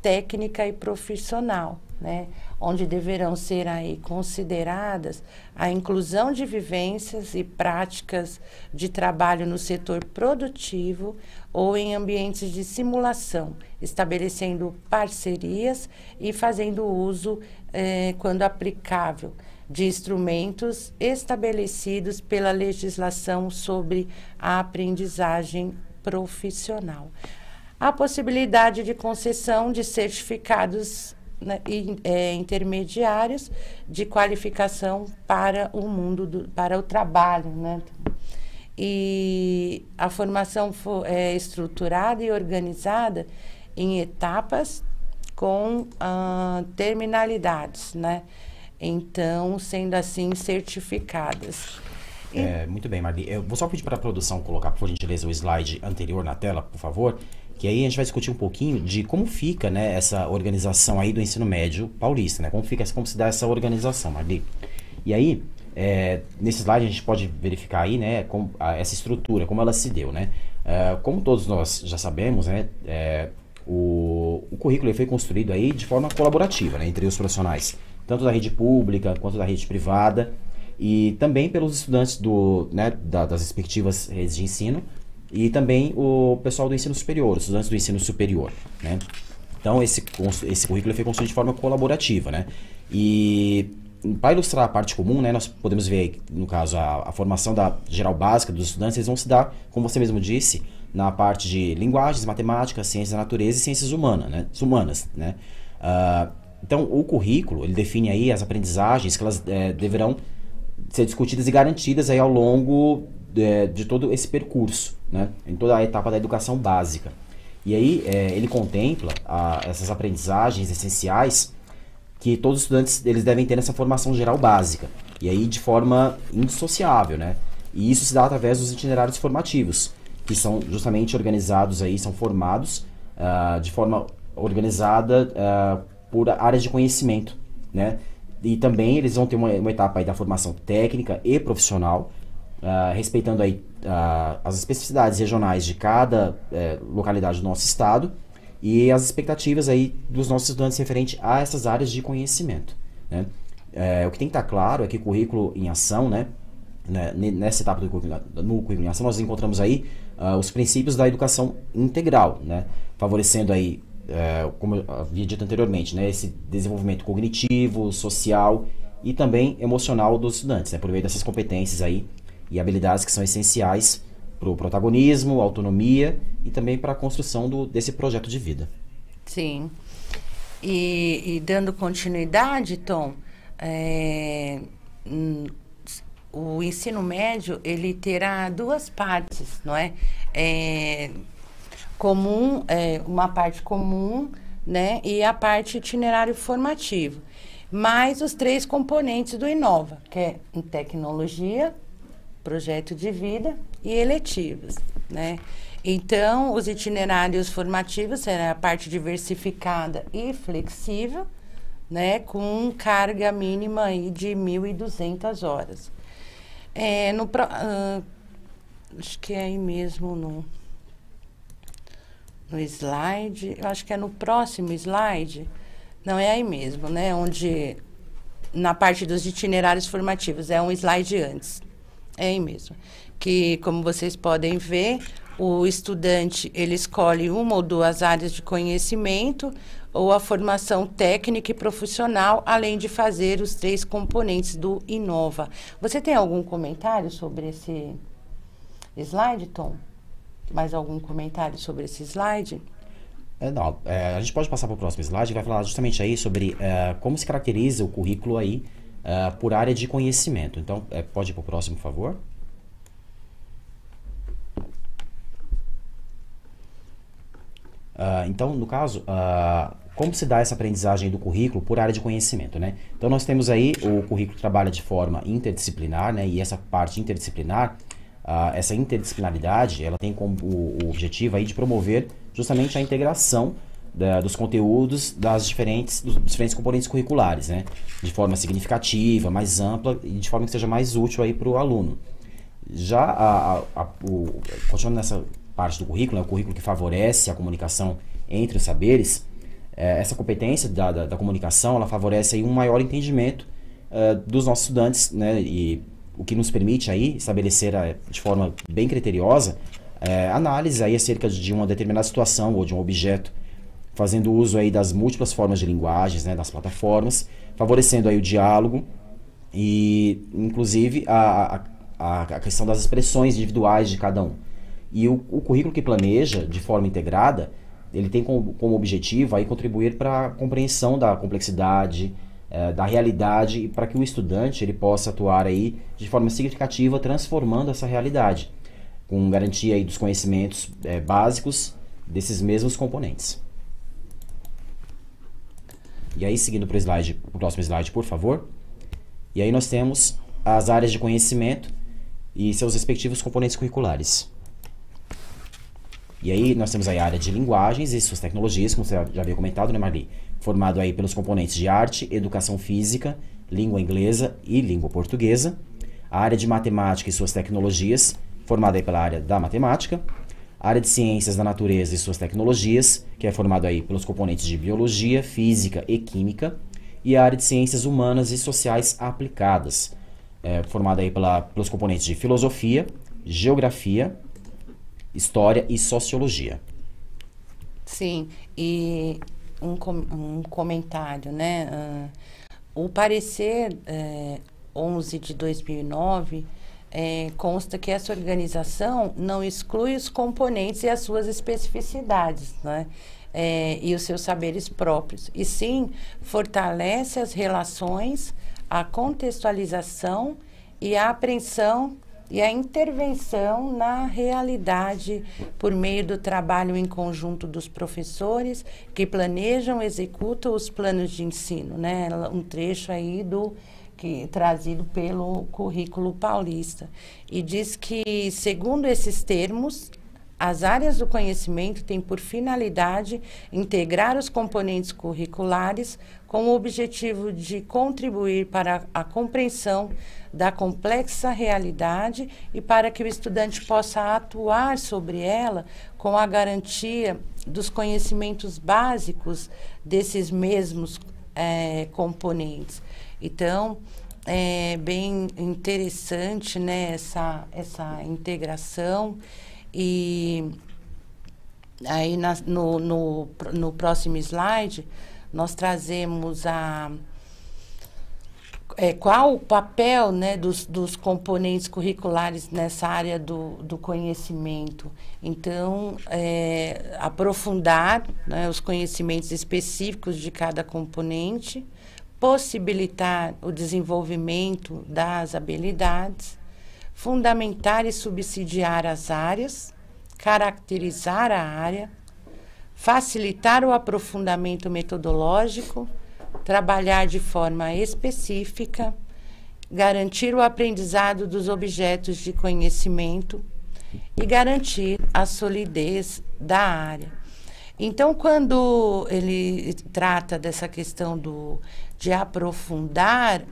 técnica e profissional, né? Onde deverão ser aí consideradas a inclusão de vivências e práticas de trabalho no setor produtivo ou em ambientes de simulação, estabelecendo parcerias e fazendo uso quando aplicável, de instrumentos estabelecidos pela legislação sobre a aprendizagem profissional. A possibilidade de concessão de certificados, né, intermediários de qualificação para o mundo para o trabalho, né? E a formação é estruturada e organizada em etapas com terminalidades, né? Então, sendo assim, certificadas. Muito bem, Marli. Eu vou só pedir para a produção colocar, por gentileza, o slide anterior na tela, por favor, que aí a gente vai discutir um pouquinho de como fica, né, essa organização aí do ensino médio paulista, né? Como se dá essa organização, Marli. E aí, nesse slide a gente pode verificar aí, né, essa estrutura, como ela se deu, né? Como todos nós já sabemos, né, o currículo foi construído aí de forma colaborativa, né, entre os profissionais, tanto da rede pública quanto da rede privada, e também pelos estudantes das respectivas redes de ensino, e também o pessoal do ensino superior, os estudantes do ensino superior, né? Então, esse currículo foi construído de forma colaborativa, né? E para ilustrar a parte comum, né, nós podemos ver, no caso, a formação da geral básica dos estudantes, eles vão se dar, como você mesmo disse, na parte de linguagens, matemática, ciências da natureza e ciências humanas, né? Então, o currículo, ele define aí as aprendizagens que elas deverão ser discutidas e garantidas aí ao longo de todo esse percurso, né? Em toda a etapa da educação básica. E aí, ele contempla essas aprendizagens essenciais que todos os estudantes eles devem ter nessa formação geral básica. E aí, de forma indissociável, né? E isso se dá através dos itinerários formativos, que são justamente organizados aí, são formados de forma organizada por áreas de conhecimento, né? E também eles vão ter uma etapa aí da formação técnica e profissional, respeitando aí as especificidades regionais de cada localidade do nosso estado e as expectativas aí dos nossos estudantes referente a essas áreas de conhecimento, né? O que tem que estar claro é que o currículo em ação, né, nessa etapa no currículo em ação, nós encontramos aí os princípios da educação integral, né, favorecendo aí, como eu havia dito anteriormente, né, esse desenvolvimento cognitivo, social e também emocional dos estudantes, né, por meio dessas competências aí e habilidades que são essenciais para o protagonismo, autonomia e também para a construção desse projeto de vida. Sim. E dando continuidade, Tom, o ensino médio ele terá duas partes, não é? Comum, uma parte comum, né, e a parte itinerário formativo, mais os 3 componentes do Inova, que é em tecnologia, projeto de vida e eletivos, né? Então, os itinerários formativos serão a parte diversificada e flexível, né, com carga mínima aí de 1.200 horas. Acho que é aí mesmo no slide, eu acho que é no próximo slide, não é aí mesmo, né, onde na parte dos itinerários formativos, é um slide antes, é aí mesmo, que como vocês podem ver, o estudante ele escolhe uma ou duas áreas de conhecimento ou a formação técnica e profissional, além de fazer os 3 componentes do Inova. Você tem algum comentário sobre esse slide, Tom? Mais algum comentário sobre esse slide? Não, a gente pode passar para o próximo slide, que vai falar justamente aí sobre como se caracteriza o currículo aí por área de conhecimento. Então, pode ir para o próximo, por favor. Então, no caso, como se dá essa aprendizagem do currículo por área de conhecimento, né? Então, nós temos aí o currículo que trabalha de forma interdisciplinar, né? E essa parte interdisciplinar, essa interdisciplinaridade, ela tem como o objetivo aí de promover justamente a integração dos conteúdos dos diferentes componentes curriculares, né? De forma significativa, mais ampla e de forma que seja mais útil aí para o aluno. Já continuando nessa parte do currículo, né, o currículo que favorece a comunicação entre os saberes, essa competência da comunicação, ela favorece aí um maior entendimento dos nossos estudantes, né, e o que nos permite aí estabelecer de forma bem criteriosa análise aí acerca de uma determinada situação ou de um objeto, fazendo uso aí das múltiplas formas de linguagens, né, das plataformas, favorecendo aí o diálogo e, inclusive, a questão das expressões individuais de cada um. E o currículo que planeja de forma integrada, ele tem como objetivo aí contribuir para a compreensão da complexidade, da realidade, e para que o estudante ele possa atuar aí de forma significativa, transformando essa realidade, com garantia aí dos conhecimentos básicos desses mesmos componentes. E aí, seguindo para o próximo slide, por favor. E aí nós temos as áreas de conhecimento e seus respectivos componentes curriculares. E aí nós temos aí a área de linguagens e suas tecnologias, como você já havia comentado, né, Marli? Formado aí pelos componentes de arte, educação física, língua inglesa e língua portuguesa. A área de matemática e suas tecnologias, formada aí pela área da matemática. A área de ciências da natureza e suas tecnologias, que é formado aí pelos componentes de biologia, física e química. E a área de ciências humanas e sociais aplicadas, formada aí pelos componentes de filosofia, geografia, história e sociologia. Sim, e um comentário, né? O parecer 11 de 2009 consta que essa organização não exclui os componentes e as suas especificidades, né? E os seus saberes próprios, e sim fortalece as relações, a contextualização e a apreensão e a intervenção na realidade por meio do trabalho em conjunto dos professores que planejam, executam os planos de ensino, né? Um trecho aí trazido pelo currículo paulista. E diz que, segundo esses termos, as áreas do conhecimento têm por finalidade integrar os componentes curriculares com o objetivo de contribuir para a compreensão da complexa realidade e para que o estudante possa atuar sobre ela com a garantia dos conhecimentos básicos desses mesmos componentes. Então, é bem interessante, né, essa integração. E aí no próximo slide nós trazemos qual o papel, né, dos componentes curriculares nessa área do conhecimento. Então, aprofundar, né, os conhecimentos específicos de cada componente, possibilitar o desenvolvimento das habilidades, fundamentar e subsidiar as áreas, caracterizar a área, facilitar o aprofundamento metodológico, trabalhar de forma específica, garantir o aprendizado dos objetos de conhecimento e garantir a solidez da área. Então, quando ele trata dessa questão de aprofundar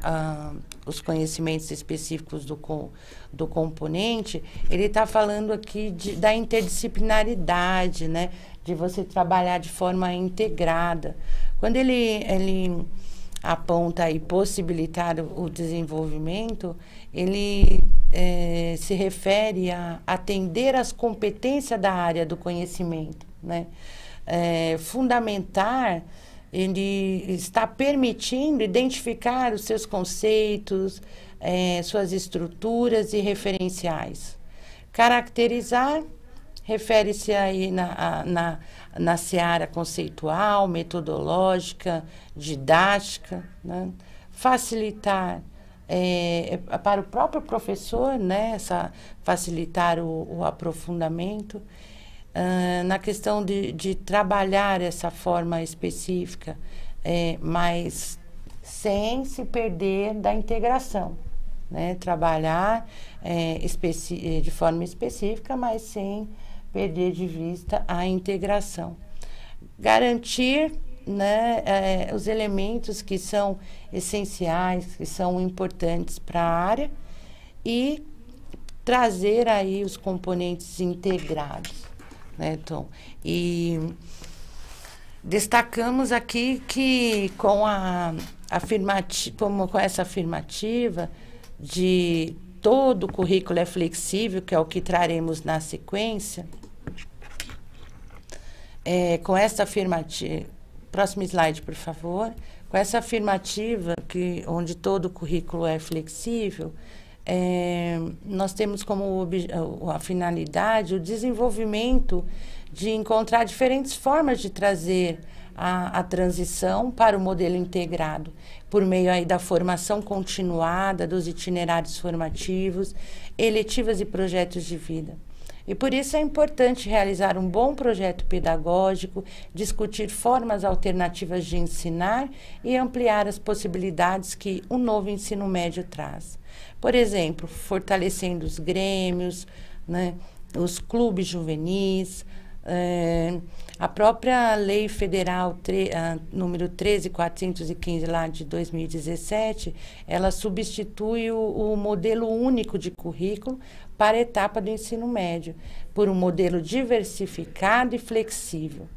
os conhecimentos específicos do componente, ele está falando aqui da interdisciplinaridade, né? De você trabalhar de forma integrada. Quando ele aponta aí possibilitar o desenvolvimento, ele se refere a atender às competências da área do conhecimento, né? Fundamentar, ele está permitindo identificar os seus conceitos, suas estruturas e referenciais. Caracterizar refere-se aí na seara conceitual, metodológica, didática, né? Facilitar para o próprio professor, né? Facilitar o aprofundamento. Na questão de trabalhar essa forma específica, mas sem se perder da integração, né? Trabalhar de forma específica, mas sem perder de vista a integração. Garantir, né, os elementos que são essenciais, que são importantes para a área e trazer aí os componentes integrados. Né, Tom? E destacamos aqui que com essa afirmativa de todo o currículo é flexível, que é o que traremos na sequência, com essa afirmativa, próximo slide, por favor, com essa afirmativa onde todo o currículo é flexível, nós temos como a finalidade o desenvolvimento de encontrar diferentes formas de trazer a transição para o modelo integrado, por meio aí da formação continuada, dos itinerários formativos, eletivas e projetos de vida. E por isso é importante realizar um bom projeto pedagógico, discutir formas alternativas de ensinar e ampliar as possibilidades que o novo ensino médio traz. Por exemplo, fortalecendo os grêmios, né, os clubes juvenis, a própria Lei Federal número 13.415, lá de 2017, ela substitui o modelo único de currículo para a etapa do ensino médio, por um modelo diversificado e flexível.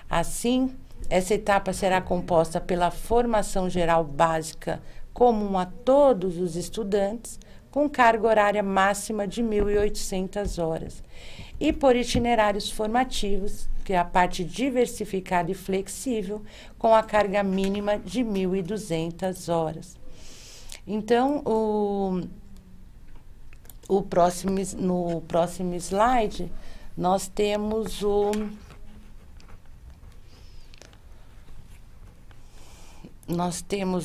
Assim, essa etapa será composta pela formação geral básica comum a todos os estudantes, com carga horária máxima de 1.800 horas, e por itinerários formativos, que é a parte diversificada e flexível, com a carga mínima de 1.200 horas. Então, no próximo slide, nós temos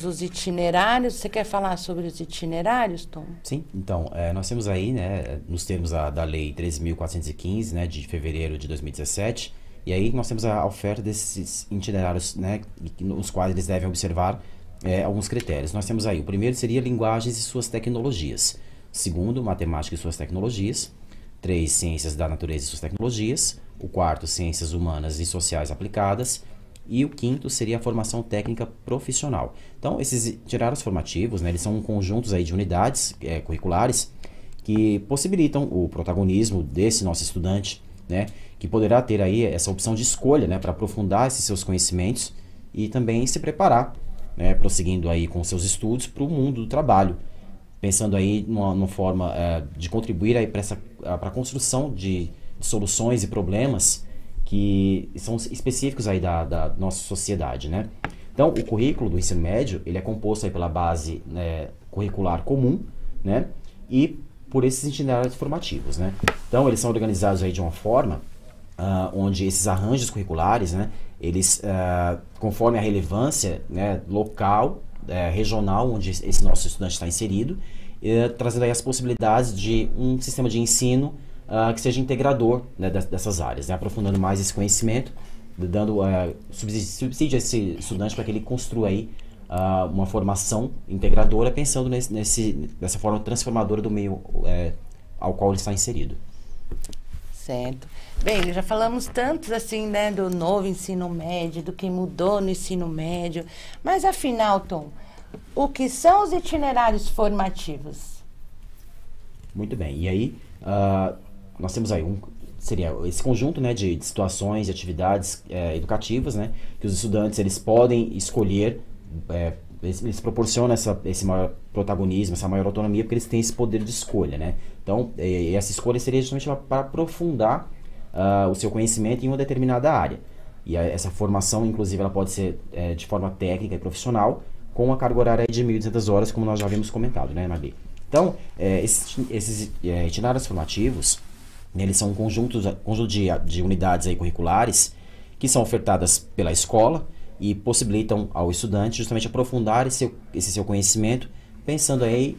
os itinerários. Você quer falar sobre os itinerários, Tom? Sim, então, nós temos aí, né, nos termos da Lei 13.415, né, de fevereiro de 2017, e aí nós temos a oferta desses itinerários, né, nos quais eles devem observar alguns critérios. Nós temos aí, o primeiro seria linguagens e suas tecnologias. Segundo, matemática e suas tecnologias. 3, ciências da natureza e suas tecnologias. O quarto, ciências humanas e sociais aplicadas. E o quinto seria a formação técnica profissional. Então, esses itinerários formativos, né, eles são conjuntos aí de unidades curriculares que possibilitam o protagonismo desse nosso estudante, né, que poderá ter aí essa opção de escolha, né, para aprofundar esses seus conhecimentos e também se preparar, né, prosseguindo aí com seus estudos para o mundo do trabalho, pensando aí numa forma de contribuir aí para a construção de soluções e problemas que são específicos aí da nossa sociedade, né? Então, o currículo do ensino médio, ele é composto aí pela base, né, curricular comum, né? E por esses itinerários formativos, né? Então, eles são organizados aí de uma forma onde esses arranjos curriculares, né, eles, conforme a relevância, né, local, regional, onde esse nosso estudante está inserido, trazendo aí as possibilidades de um sistema de ensino que seja integrador, né, dessas áreas, né, aprofundando mais esse conhecimento, dando subsídio a esse estudante para que ele construa aí uma formação integradora, pensando nessa forma transformadora do meio ao qual ele está inserido. Certo. Bem, já falamos tantos assim, né, do novo ensino médio, do que mudou no ensino médio, mas afinal, Tom, o que são os itinerários formativos? Muito bem, e aí nós temos aí seria esse conjunto, né, de situações e atividades educativas, né, que os estudantes eles podem escolher, eles proporcionam esse maior protagonismo, essa maior autonomia, porque eles têm esse poder de escolha, né? Então, essa escolha seria justamente para aprofundar o seu conhecimento em uma determinada área. E essa formação, inclusive, ela pode ser de forma técnica e profissional, com uma carga horária de 1.200 horas, como nós já havíamos comentado, né, Mabi? Então, esses itinerários formativos, né, eles são um conjunto de unidades aí curriculares que são ofertadas pela escola e possibilitam ao estudante justamente aprofundar esse seu conhecimento, pensando aí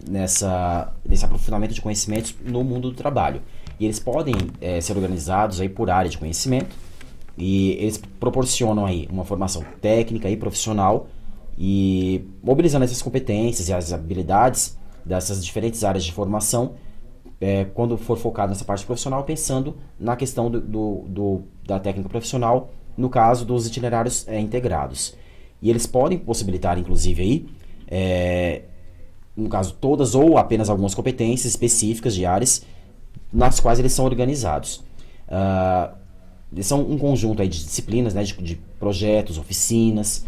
nesse aprofundamento de conhecimentos no mundo do trabalho. E eles podem ser organizados aí por área de conhecimento, e eles proporcionam aí uma formação técnica e profissional, e mobilizando essas competências e as habilidades dessas diferentes áreas de formação, quando for focado nessa parte profissional, pensando na questão da técnica profissional, no caso dos itinerários integrados. E eles podem possibilitar, inclusive, aí, no caso, todas ou apenas algumas competências específicas de áreas nas quais eles são organizados. Eles são um conjunto aí de disciplinas, né, de projetos, oficinas,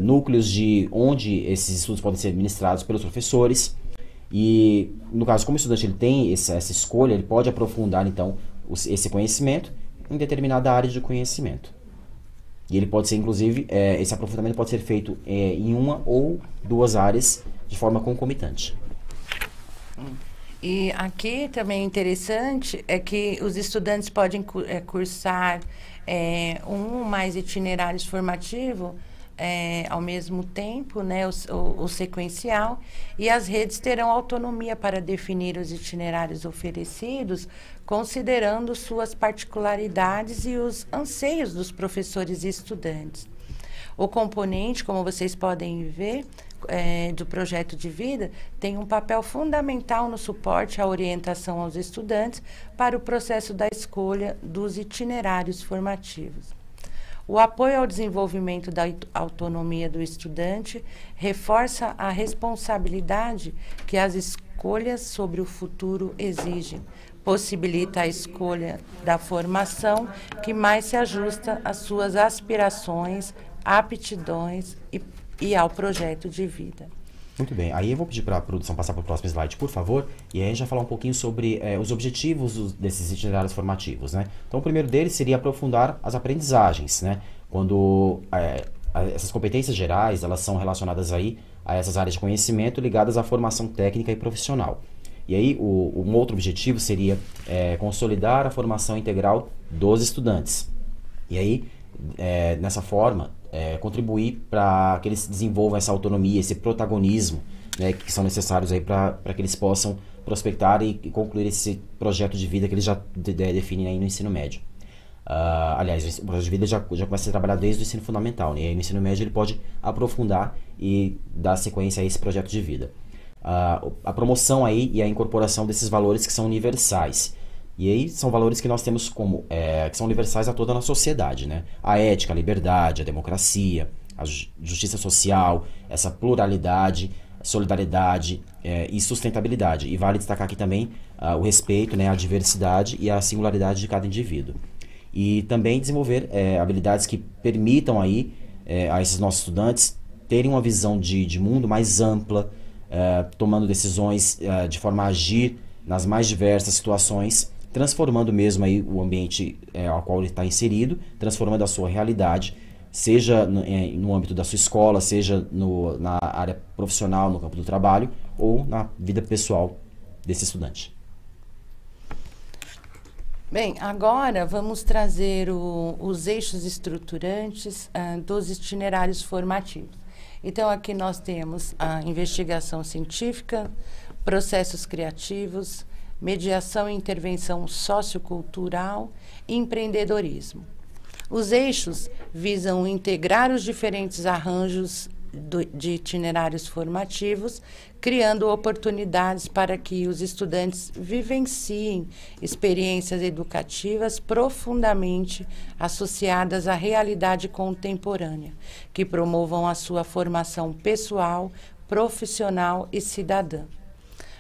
núcleos de onde esses estudos podem ser ministrados pelos professores. E, no caso, como o estudante ele tem essa escolha, ele pode aprofundar, então, esse conhecimento em determinada área de conhecimento. E ele pode ser, inclusive, esse aprofundamento pode ser feito em uma ou duas áreas de forma concomitante. E aqui também interessante é que os estudantes podem cursar um ou mais itinerários formativos ao mesmo tempo, né, o sequencial, e as redes terão autonomia para definir os itinerários oferecidos, considerando suas particularidades e os anseios dos professores e estudantes. O componente, como vocês podem ver, do projeto de vida, tem um papel fundamental no suporte à orientação aos estudantes para o processo da escolha dos itinerários formativos. O apoio ao desenvolvimento da autonomia do estudante reforça a responsabilidade que as escolhas sobre o futuro exigem, possibilita a escolha da formação que mais se ajusta às suas aspirações, aptidões e ao projeto de vida. Muito bem, aí eu vou pedir para a produção passar para o próximo slide, por favor, e aí a gente vai falar um pouquinho sobre os objetivos desses itinerários formativos, né? Então, o primeiro deles seria aprofundar as aprendizagens, né? Quando essas competências gerais, elas são relacionadas aí a essas áreas de conhecimento ligadas à formação técnica e profissional. E aí, um outro objetivo seria consolidar a formação integral dos estudantes. E aí, nessa forma, contribuir para que eles desenvolvam essa autonomia, esse protagonismo, né, que são necessários aí para que eles possam prospectar e concluir esse projeto de vida que eles já definem aí no ensino médio. Aliás, o projeto de vida já começa a ser trabalhado desde o ensino fundamental, né? E aí no ensino médio ele pode aprofundar e dar sequência a esse projeto de vida. A promoção aí e a incorporação desses valores que são universais. E aí são valores que nós temos como que são universais a toda a nossa sociedade, né? A ética, a liberdade, a democracia, a justiça social, essa pluralidade, solidariedade e sustentabilidade. E vale destacar aqui também o respeito, né, à diversidade e à singularidade de cada indivíduo. E também desenvolver habilidades que permitam aí a esses nossos estudantes terem uma visão de mundo mais ampla, tomando decisões de forma a agir nas mais diversas situações, transformando mesmo aí o ambiente ao qual ele está inserido, transformando a sua realidade, seja no âmbito da sua escola, seja na área profissional, no campo do trabalho, ou na vida pessoal desse estudante. Bem, agora vamos trazer os eixos estruturantes dos itinerários formativos. Então, aqui nós temos a investigação científica, processos criativos, mediação e intervenção sociocultural e empreendedorismo. Os eixos visam integrar os diferentes arranjos de itinerários formativos, criando oportunidades para que os estudantes vivenciem experiências educativas profundamente associadas à realidade contemporânea, que promovam a sua formação pessoal, profissional e cidadã.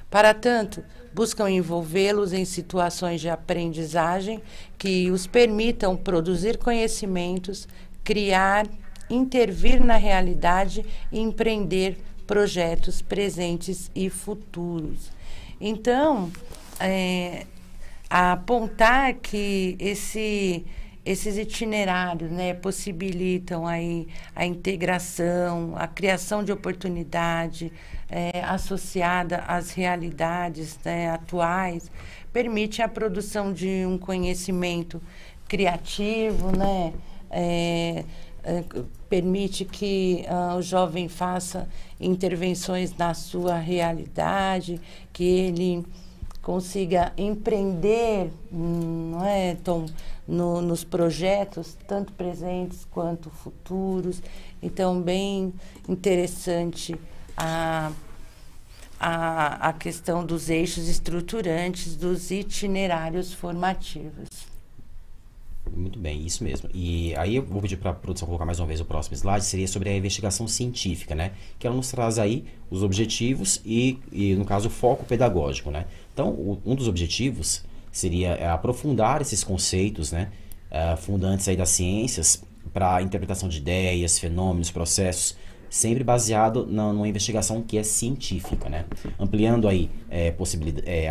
Para tanto, buscam envolvê-los em situações de aprendizagem que os permitam produzir conhecimentos, criar, intervir na realidade e empreender projetos presentes e futuros. Então, apontar que esses itinerários, né, possibilitam aí a integração, a criação de oportunidade associada às realidades, né, atuais, permite a produção de um conhecimento criativo, né, permite que o jovem faça intervenções na sua realidade, que ele consiga empreender, não é, Tom, nos projetos, tanto presentes quanto futuros. Então, bem interessante a questão dos eixos estruturantes dos itinerários formativos. Muito bem, isso mesmo. E aí eu vou pedir para a produção colocar mais uma vez o próximo slide, seria sobre a investigação científica, né? Que ela nos traz aí os objetivos e no caso, o foco pedagógico, né? Então, um dos objetivos seria aprofundar esses conceitos, né? Fundantes aí das ciências para a interpretação de ideias, fenômenos, processos, sempre baseado numa investigação que é científica, né? Ampliando aí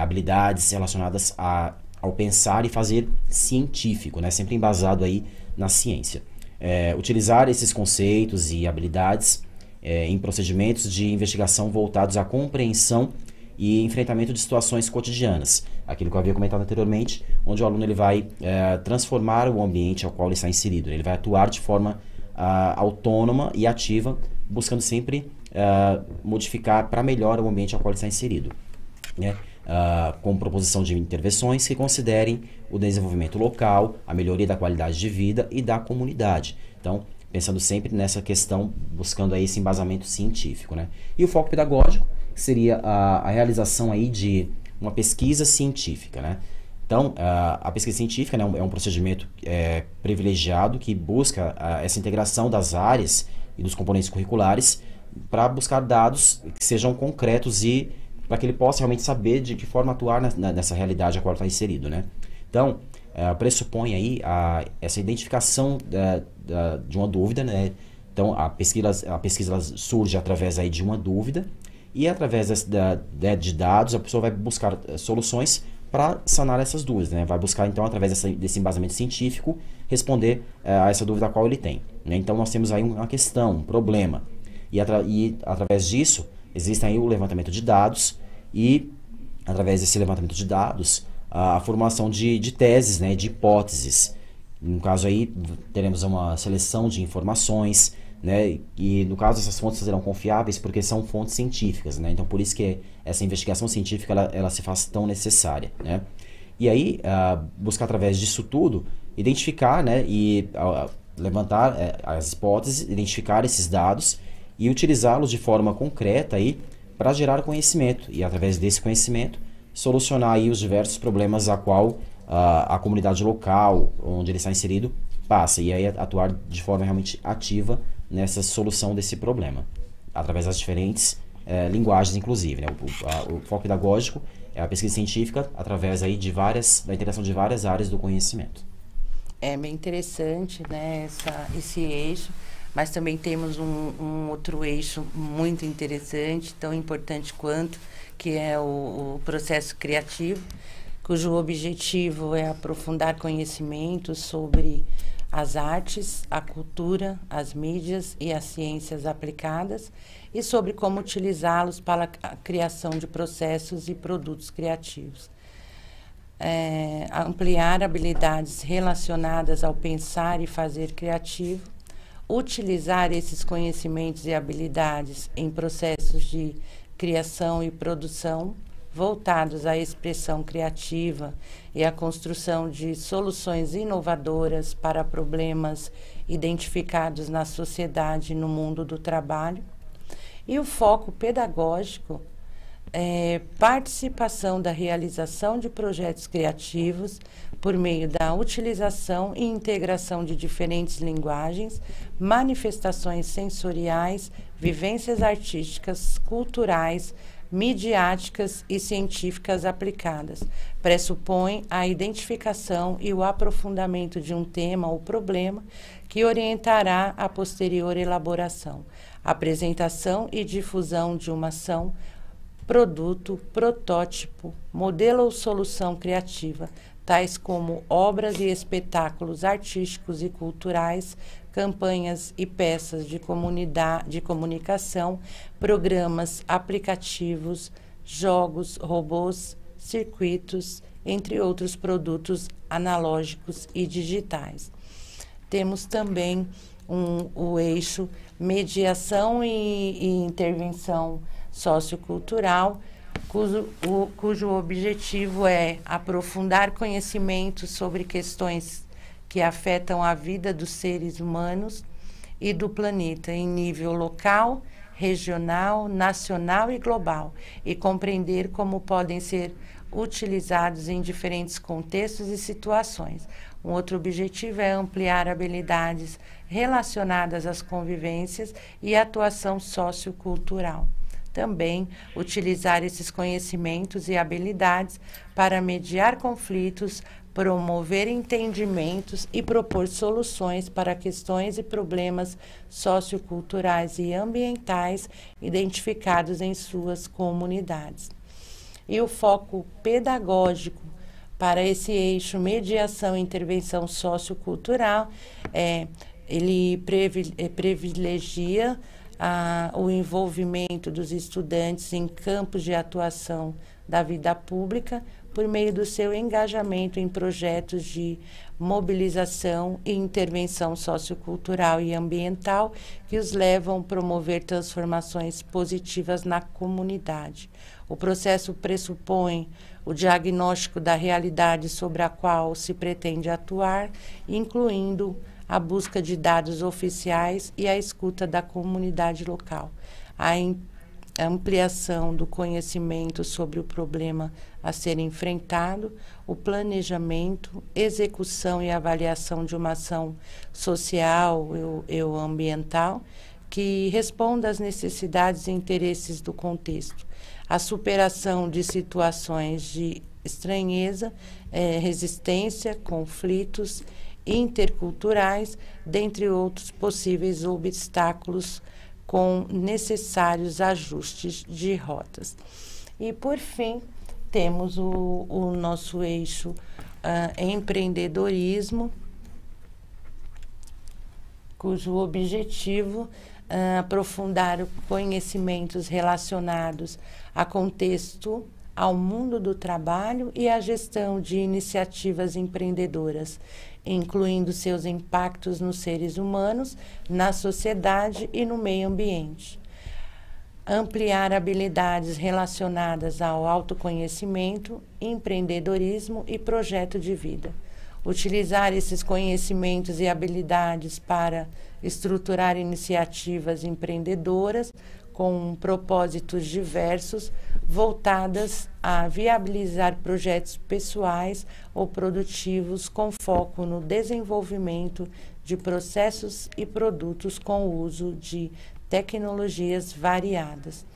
habilidades relacionadas a ao pensar e fazer científico, né? Sempre embasado aí na ciência. Utilizar esses conceitos e habilidades em procedimentos de investigação voltados à compreensão e enfrentamento de situações cotidianas. Aquilo que eu havia comentado anteriormente, onde o aluno ele vai transformar o ambiente ao qual ele está inserido. Ele vai atuar de forma autônoma e ativa, buscando sempre modificar para melhor o ambiente ao qual ele está inserido, né? Com proposição de intervenções que considerem o desenvolvimento local, a melhoria da qualidade de vida e da comunidade. Então, pensando sempre nessa questão, buscando aí esse embasamento científico, né? E o foco pedagógico seria a realização aí de uma pesquisa científica, né? Então, a pesquisa científica, né, é um procedimento privilegiado que busca essa integração das áreas e dos componentes curriculares para buscar dados que sejam concretos e para que ele possa realmente saber de que forma atuar nessa realidade a qual está inserido, né? Então, pressupõe aí essa identificação de uma dúvida, né? Então, a pesquisa ela surge através aí de uma dúvida e através de dados a pessoa vai buscar soluções para sanar essas dúvidas, né? Vai buscar, então, através desse embasamento científico, responder a essa dúvida a qual ele tem, né? Então, nós temos aí uma questão, um problema. E através disso, existe aí o levantamento de dados e, através desse levantamento de dados, a formulação de teses, né, de hipóteses. No caso aí, teremos uma seleção de informações, né, e no caso essas fontes serão confiáveis porque são fontes científicas, né? Então, por isso que essa investigação científica ela se faz tão necessária, né? E aí, buscar através disso tudo, identificar, né, e levantar as hipóteses, identificar esses dados e utilizá-los de forma concreta aí para gerar conhecimento e através desse conhecimento solucionar aí os diversos problemas a qual a comunidade local onde ele está inserido passa e aí atuar de forma realmente ativa nessa solução desse problema através das diferentes linguagens, inclusive, né? O foco pedagógico é a pesquisa científica através aí da interação de várias áreas do conhecimento. É bem interessante, né, esse eixo. Mas também temos um outro eixo muito interessante, tão importante quanto, que é o processo criativo, cujo objetivo é aprofundar conhecimentos sobre as artes, a cultura, as mídias e as ciências aplicadas e sobre como utilizá-los para a criação de processos e produtos criativos. Ampliar habilidades relacionadas ao pensar e fazer criativo, utilizar esses conhecimentos e habilidades em processos de criação e produção voltados à expressão criativa e à construção de soluções inovadoras para problemas identificados na sociedade e no mundo do trabalho. E o foco pedagógico é participação da realização de projetos criativos por meio da utilização e integração de diferentes linguagens, manifestações sensoriais, vivências artísticas, culturais, midiáticas e científicas aplicadas. Pressupõe a identificação e o aprofundamento de um tema ou problema que orientará a posterior elaboração, apresentação e difusão de uma ação, produto, protótipo, modelo ou solução criativa, tais como obras e espetáculos artísticos e culturais, campanhas e peças de comunicação, programas, aplicativos, jogos, robôs, circuitos, entre outros produtos analógicos e digitais. Temos também o eixo mediação e intervenção sociocultural, cujo objetivo é aprofundar conhecimentos sobre questões que afetam a vida dos seres humanos e do planeta em nível local, regional, nacional e global, e compreender como podem ser utilizados em diferentes contextos e situações. Um outro objetivo é ampliar habilidades relacionadas às convivências e atuação sociocultural. Também utilizar esses conhecimentos e habilidades para mediar conflitos, promover entendimentos e propor soluções para questões e problemas socioculturais e ambientais identificados em suas comunidades. E o foco pedagógico para esse eixo mediação e intervenção sociocultural, ele privilegia o envolvimento dos estudantes em campos de atuação da vida pública por meio do seu engajamento em projetos de mobilização e intervenção sociocultural e ambiental que os levam a promover transformações positivas na comunidade. O processo pressupõe o diagnóstico da realidade sobre a qual se pretende atuar, incluindo a busca de dados oficiais e a escuta da comunidade local, a ampliação do conhecimento sobre o problema a ser enfrentado, o planejamento, execução e avaliação de uma ação social e ambiental que responda às necessidades e interesses do contexto, a superação de situações de estranheza, resistência, conflitos interculturais, dentre outros possíveis obstáculos com necessários ajustes de rotas. E, por fim, temos o nosso eixo empreendedorismo, cujo objetivo é aprofundar conhecimentos relacionados a contexto, ao mundo do trabalho e à gestão de iniciativas empreendedoras, incluindo seus impactos nos seres humanos, na sociedade e no meio ambiente. Ampliar habilidades relacionadas ao autoconhecimento, empreendedorismo e projeto de vida. Utilizar esses conhecimentos e habilidades para estruturar iniciativas empreendedoras com propósitos diversos, voltadas a viabilizar projetos pessoais ou produtivos com foco no desenvolvimento de processos e produtos com o uso de tecnologias variadas.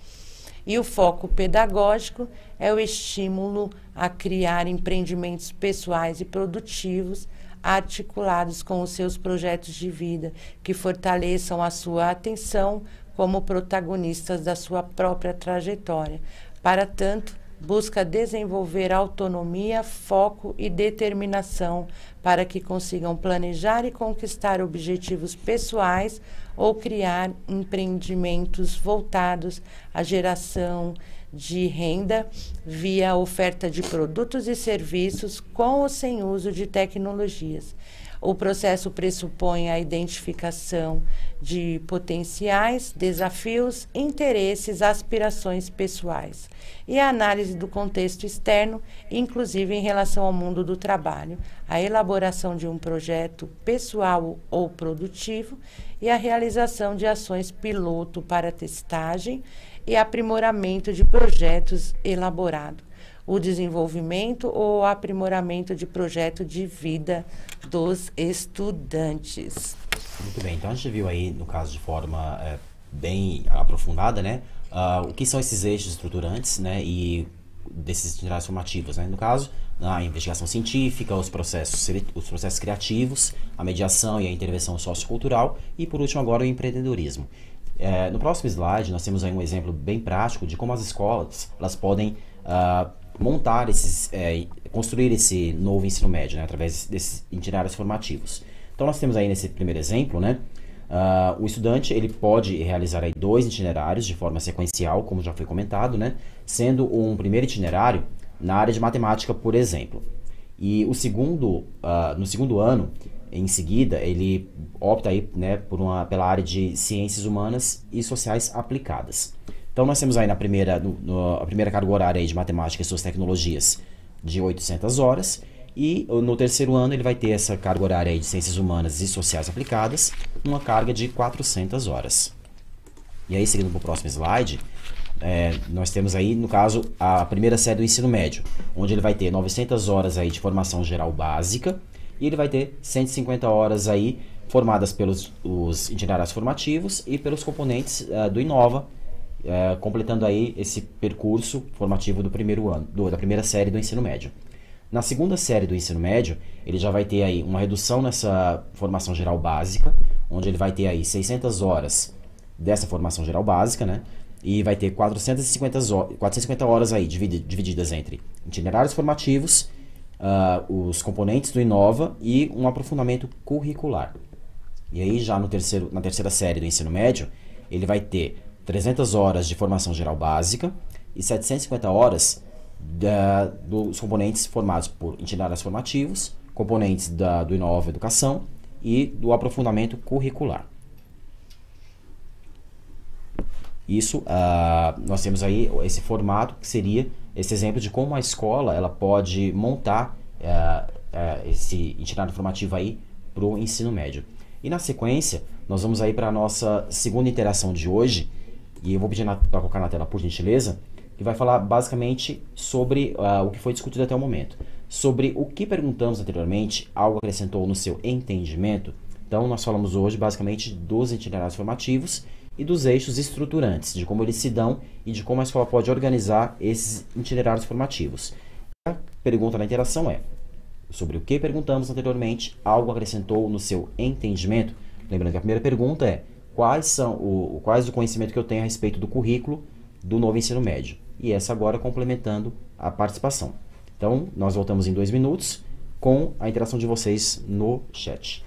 E o foco pedagógico é o estímulo a criar empreendimentos pessoais e produtivos articulados com os seus projetos de vida, que fortaleçam a sua atenção como protagonistas da sua própria trajetória. Para tanto, busca desenvolver autonomia, foco e determinação para que consigam planejar e conquistar objetivos pessoais ou criar empreendimentos voltados à geração de renda via oferta de produtos e serviços com ou sem uso de tecnologias. O processo pressupõe a identificação de potenciais, desafios, interesses, aspirações pessoais e a análise do contexto externo, inclusive em relação ao mundo do trabalho, a elaboração de um projeto pessoal ou produtivo e a realização de ações piloto para testagem e aprimoramento de projetos elaborados, o desenvolvimento ou aprimoramento de projeto de vida dos estudantes. Muito bem, então a gente viu aí, no caso de forma bem aprofundada, né, o que são esses eixos estruturantes, né, e desses itinerários formativos, né, no caso, a investigação científica, os processos criativos, a mediação e a intervenção sociocultural e, por último, agora o empreendedorismo. No próximo slide, nós temos aí um exemplo bem prático de como as escolas elas podem montar construir esse novo ensino médio, né, através desses itinerários formativos. Então nós temos aí nesse primeiro exemplo, né, o estudante ele pode realizar aí 2 itinerários de forma sequencial, como já foi comentado, né, sendo um primeiro itinerário na área de matemática, por exemplo. E o segundo, no segundo ano, em seguida, ele opta aí, né, pela área de ciências humanas e sociais aplicadas. Então nós temos aí a primeira carga horária aí de matemática e suas tecnologias de 800 horas, e no terceiro ano ele vai ter essa carga horária aí de ciências humanas e sociais aplicadas, numa carga de 400 horas. E aí, seguindo para o próximo slide, nós temos aí, no caso, a primeira série do ensino médio, onde ele vai ter 900 horas aí de formação geral básica, e ele vai ter 150 horas aí formadas pelos os itinerários formativos e pelos componentes do Inova, completando aí esse percurso formativo do primeiro ano, da primeira série do ensino médio. Na segunda série do ensino médio, ele já vai ter aí uma redução nessa formação geral básica, onde ele vai ter aí 600 horas dessa formação geral básica, né? E vai ter 450 horas aí divididas entre itinerários formativos, os componentes do Inova e um aprofundamento curricular. E aí já na terceira série do ensino médio, ele vai ter 300 horas de formação geral básica e 750 horas dos componentes formados por itinerários formativos, componentes do Inova Educação e do aprofundamento curricular. Isso, nós temos aí esse formato que seria esse exemplo de como a escola ela pode montar esse itinerário formativo aí para o ensino médio. E na sequência, nós vamos aí para a nossa segunda interação de hoje, e eu vou pedir para colocar na tela, por gentileza, que vai falar basicamente sobre o que foi discutido até o momento. Sobre o que perguntamos anteriormente, algo acrescentou no seu entendimento. Então, nós falamos hoje basicamente dos itinerários formativos e dos eixos estruturantes, de como eles se dão e de como a escola pode organizar esses itinerários formativos. A pergunta na interação é: sobre o que perguntamos anteriormente, algo acrescentou no seu entendimento? Lembrando que a primeira pergunta é: quais o conhecimento que eu tenho a respeito do currículo do novo ensino médio? E essa agora complementando a participação. Então, nós voltamos em 2 minutos com a interação de vocês no chat.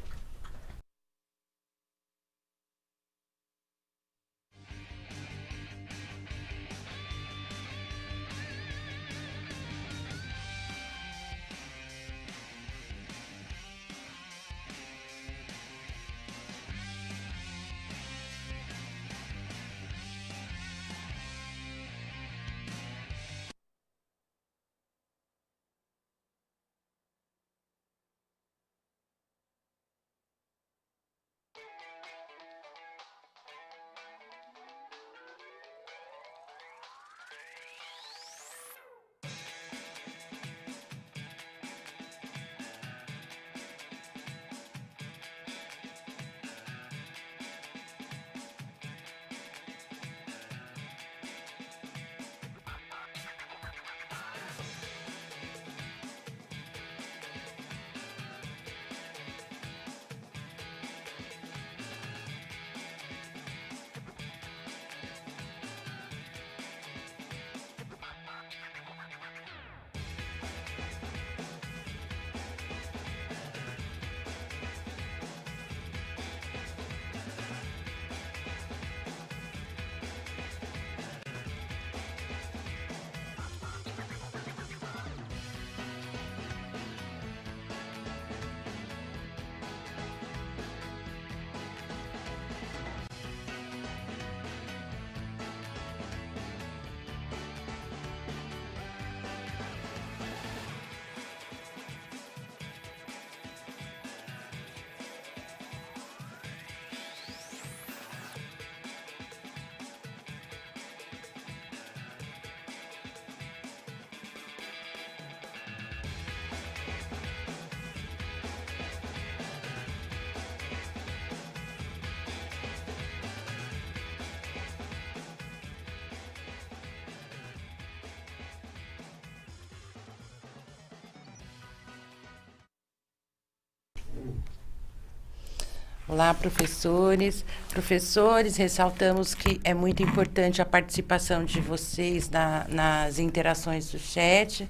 Olá, professores. Professores, ressaltamos que é muito importante a participação de vocês nas interações do chat,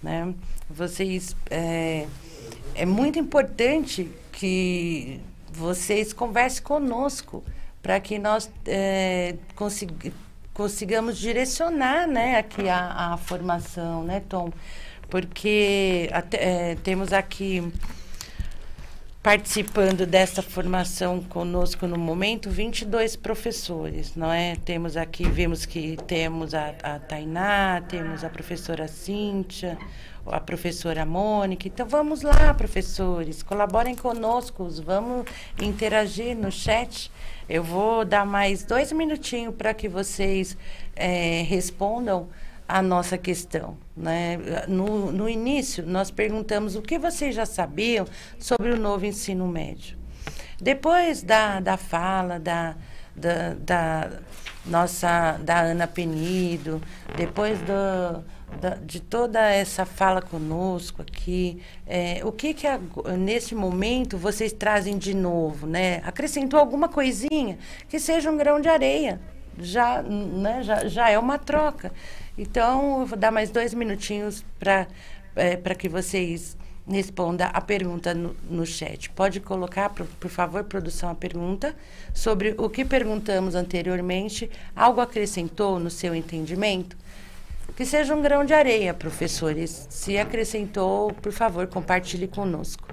né? Vocês, é muito importante que vocês conversem conosco para que nós consigamos direcionar, né, aqui a formação, né, Tom? Porque temos aqui participando dessa formação conosco no momento 22 professores, não é? Vemos que temos a Tainá, temos a professora Cíntia, a professora Mônica. Então vamos lá, professores, colaborem conosco, vamos interagir no chat. Eu vou dar mais 2 minutinhos para que vocês respondam a nossa questão, né? No início, nós perguntamos o que vocês já sabiam sobre o novo ensino médio. Depois da fala da Ana Penido, depois de toda essa fala conosco aqui, o que nesse momento vocês trazem de novo, né? Acrescentou alguma coisinha que seja um grão de areia, já é uma troca. Então, eu vou dar mais 2 minutinhos para para que vocês respondam a pergunta no chat. Pode colocar, por favor, produção, a pergunta sobre o que perguntamos anteriormente. Algo acrescentou no seu entendimento? Que seja um grão de areia, professores. Se acrescentou, por favor, compartilhe conosco.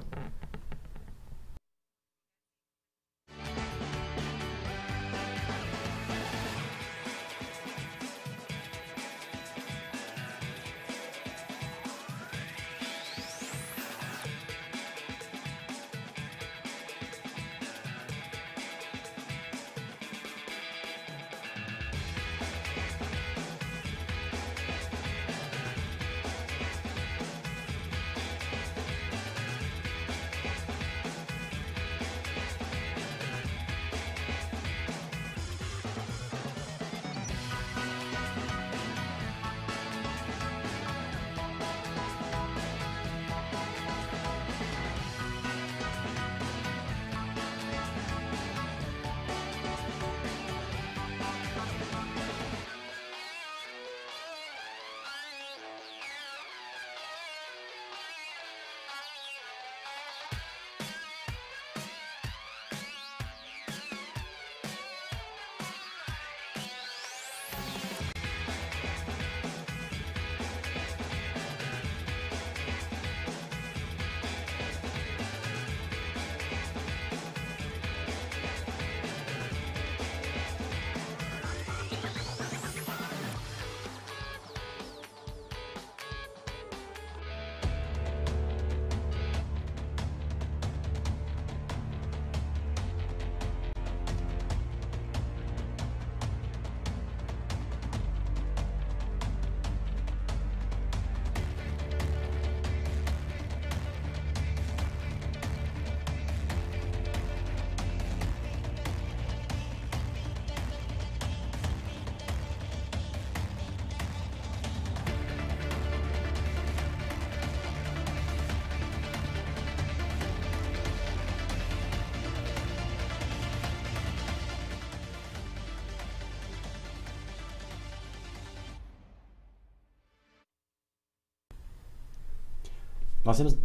Nós temos,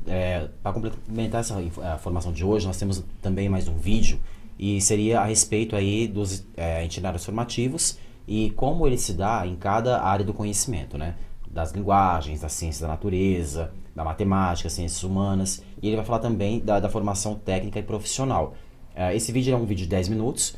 para complementar a formação de hoje, nós temos também mais um vídeo, e seria a respeito aí dos itinerários formativos e como ele se dá em cada área do conhecimento, né? Das linguagens, da ciência da natureza, da matemática, ciências humanas, e ele vai falar também da formação técnica e profissional. Esse vídeo é um vídeo de 10 minutos,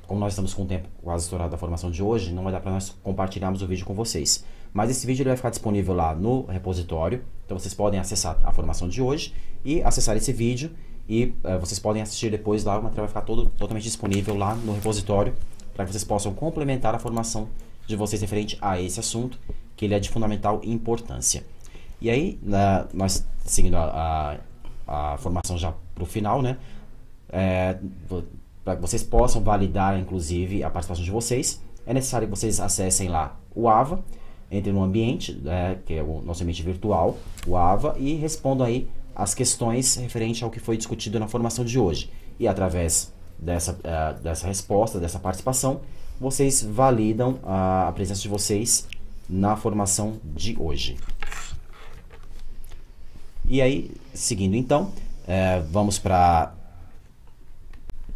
como nós estamos com o tempo quase estourado da formação de hoje, não vai dar para nós compartilharmos o vídeo com vocês. Mas esse vídeo ele vai ficar disponível lá no repositório, então vocês podem acessar a formação de hoje e acessar esse vídeo, e vocês podem assistir depois lá, o material vai ficar totalmente disponível lá no repositório, para que vocês possam complementar a formação de vocês referente a esse assunto, que ele é de fundamental importância. E aí, nós seguindo a formação já para o final, né, para que vocês possam validar, inclusive, a participação de vocês, é necessário que vocês acessem lá o AVA, entrem no ambiente, que é o nosso ambiente virtual, o AVA, e respondam aí as questões referentes ao que foi discutido na formação de hoje. E através dessa resposta, dessa participação, vocês validam a presença de vocês na formação de hoje. E aí, seguindo então, vamos para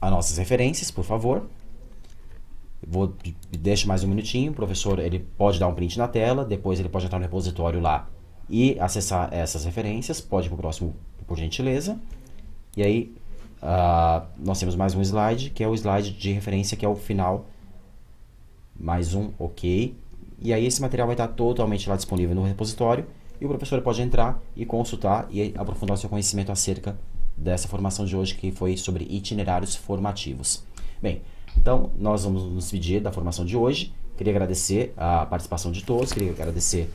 as nossas referências, por favor. Deixa mais um minutinho, o professor ele pode dar um print na tela, depois ele pode entrar no repositório lá e acessar essas referências. Pode ir para o próximo, por gentileza. E aí, nós temos mais um slide, que é o slide de referência, que é o final. Mais um, ok. E aí esse material vai estar totalmente lá disponível no repositório, e o professor pode entrar e consultar e aprofundar o seu conhecimento acerca dessa formação de hoje, que foi sobre itinerários formativos. Bem, então nós vamos nos despedir da formação de hoje. Queria agradecer a participação de todos, queria agradecer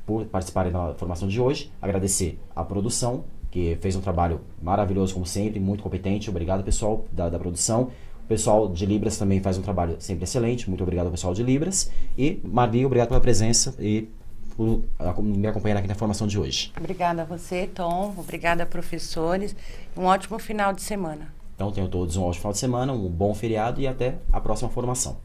por participarem da formação de hoje, agradecer a produção, que fez um trabalho maravilhoso como sempre, muito competente. Obrigado, pessoal da produção. O pessoal de Libras também faz um trabalho sempre excelente. Muito obrigado ao pessoal de Libras. E Marli, obrigado pela presença e por me acompanhar aqui na formação de hoje. Obrigada a você, Tom. Obrigada, professores. Um ótimo final de semana. Então, tenham todos um ótimo final de semana, um bom feriado e até a próxima formação.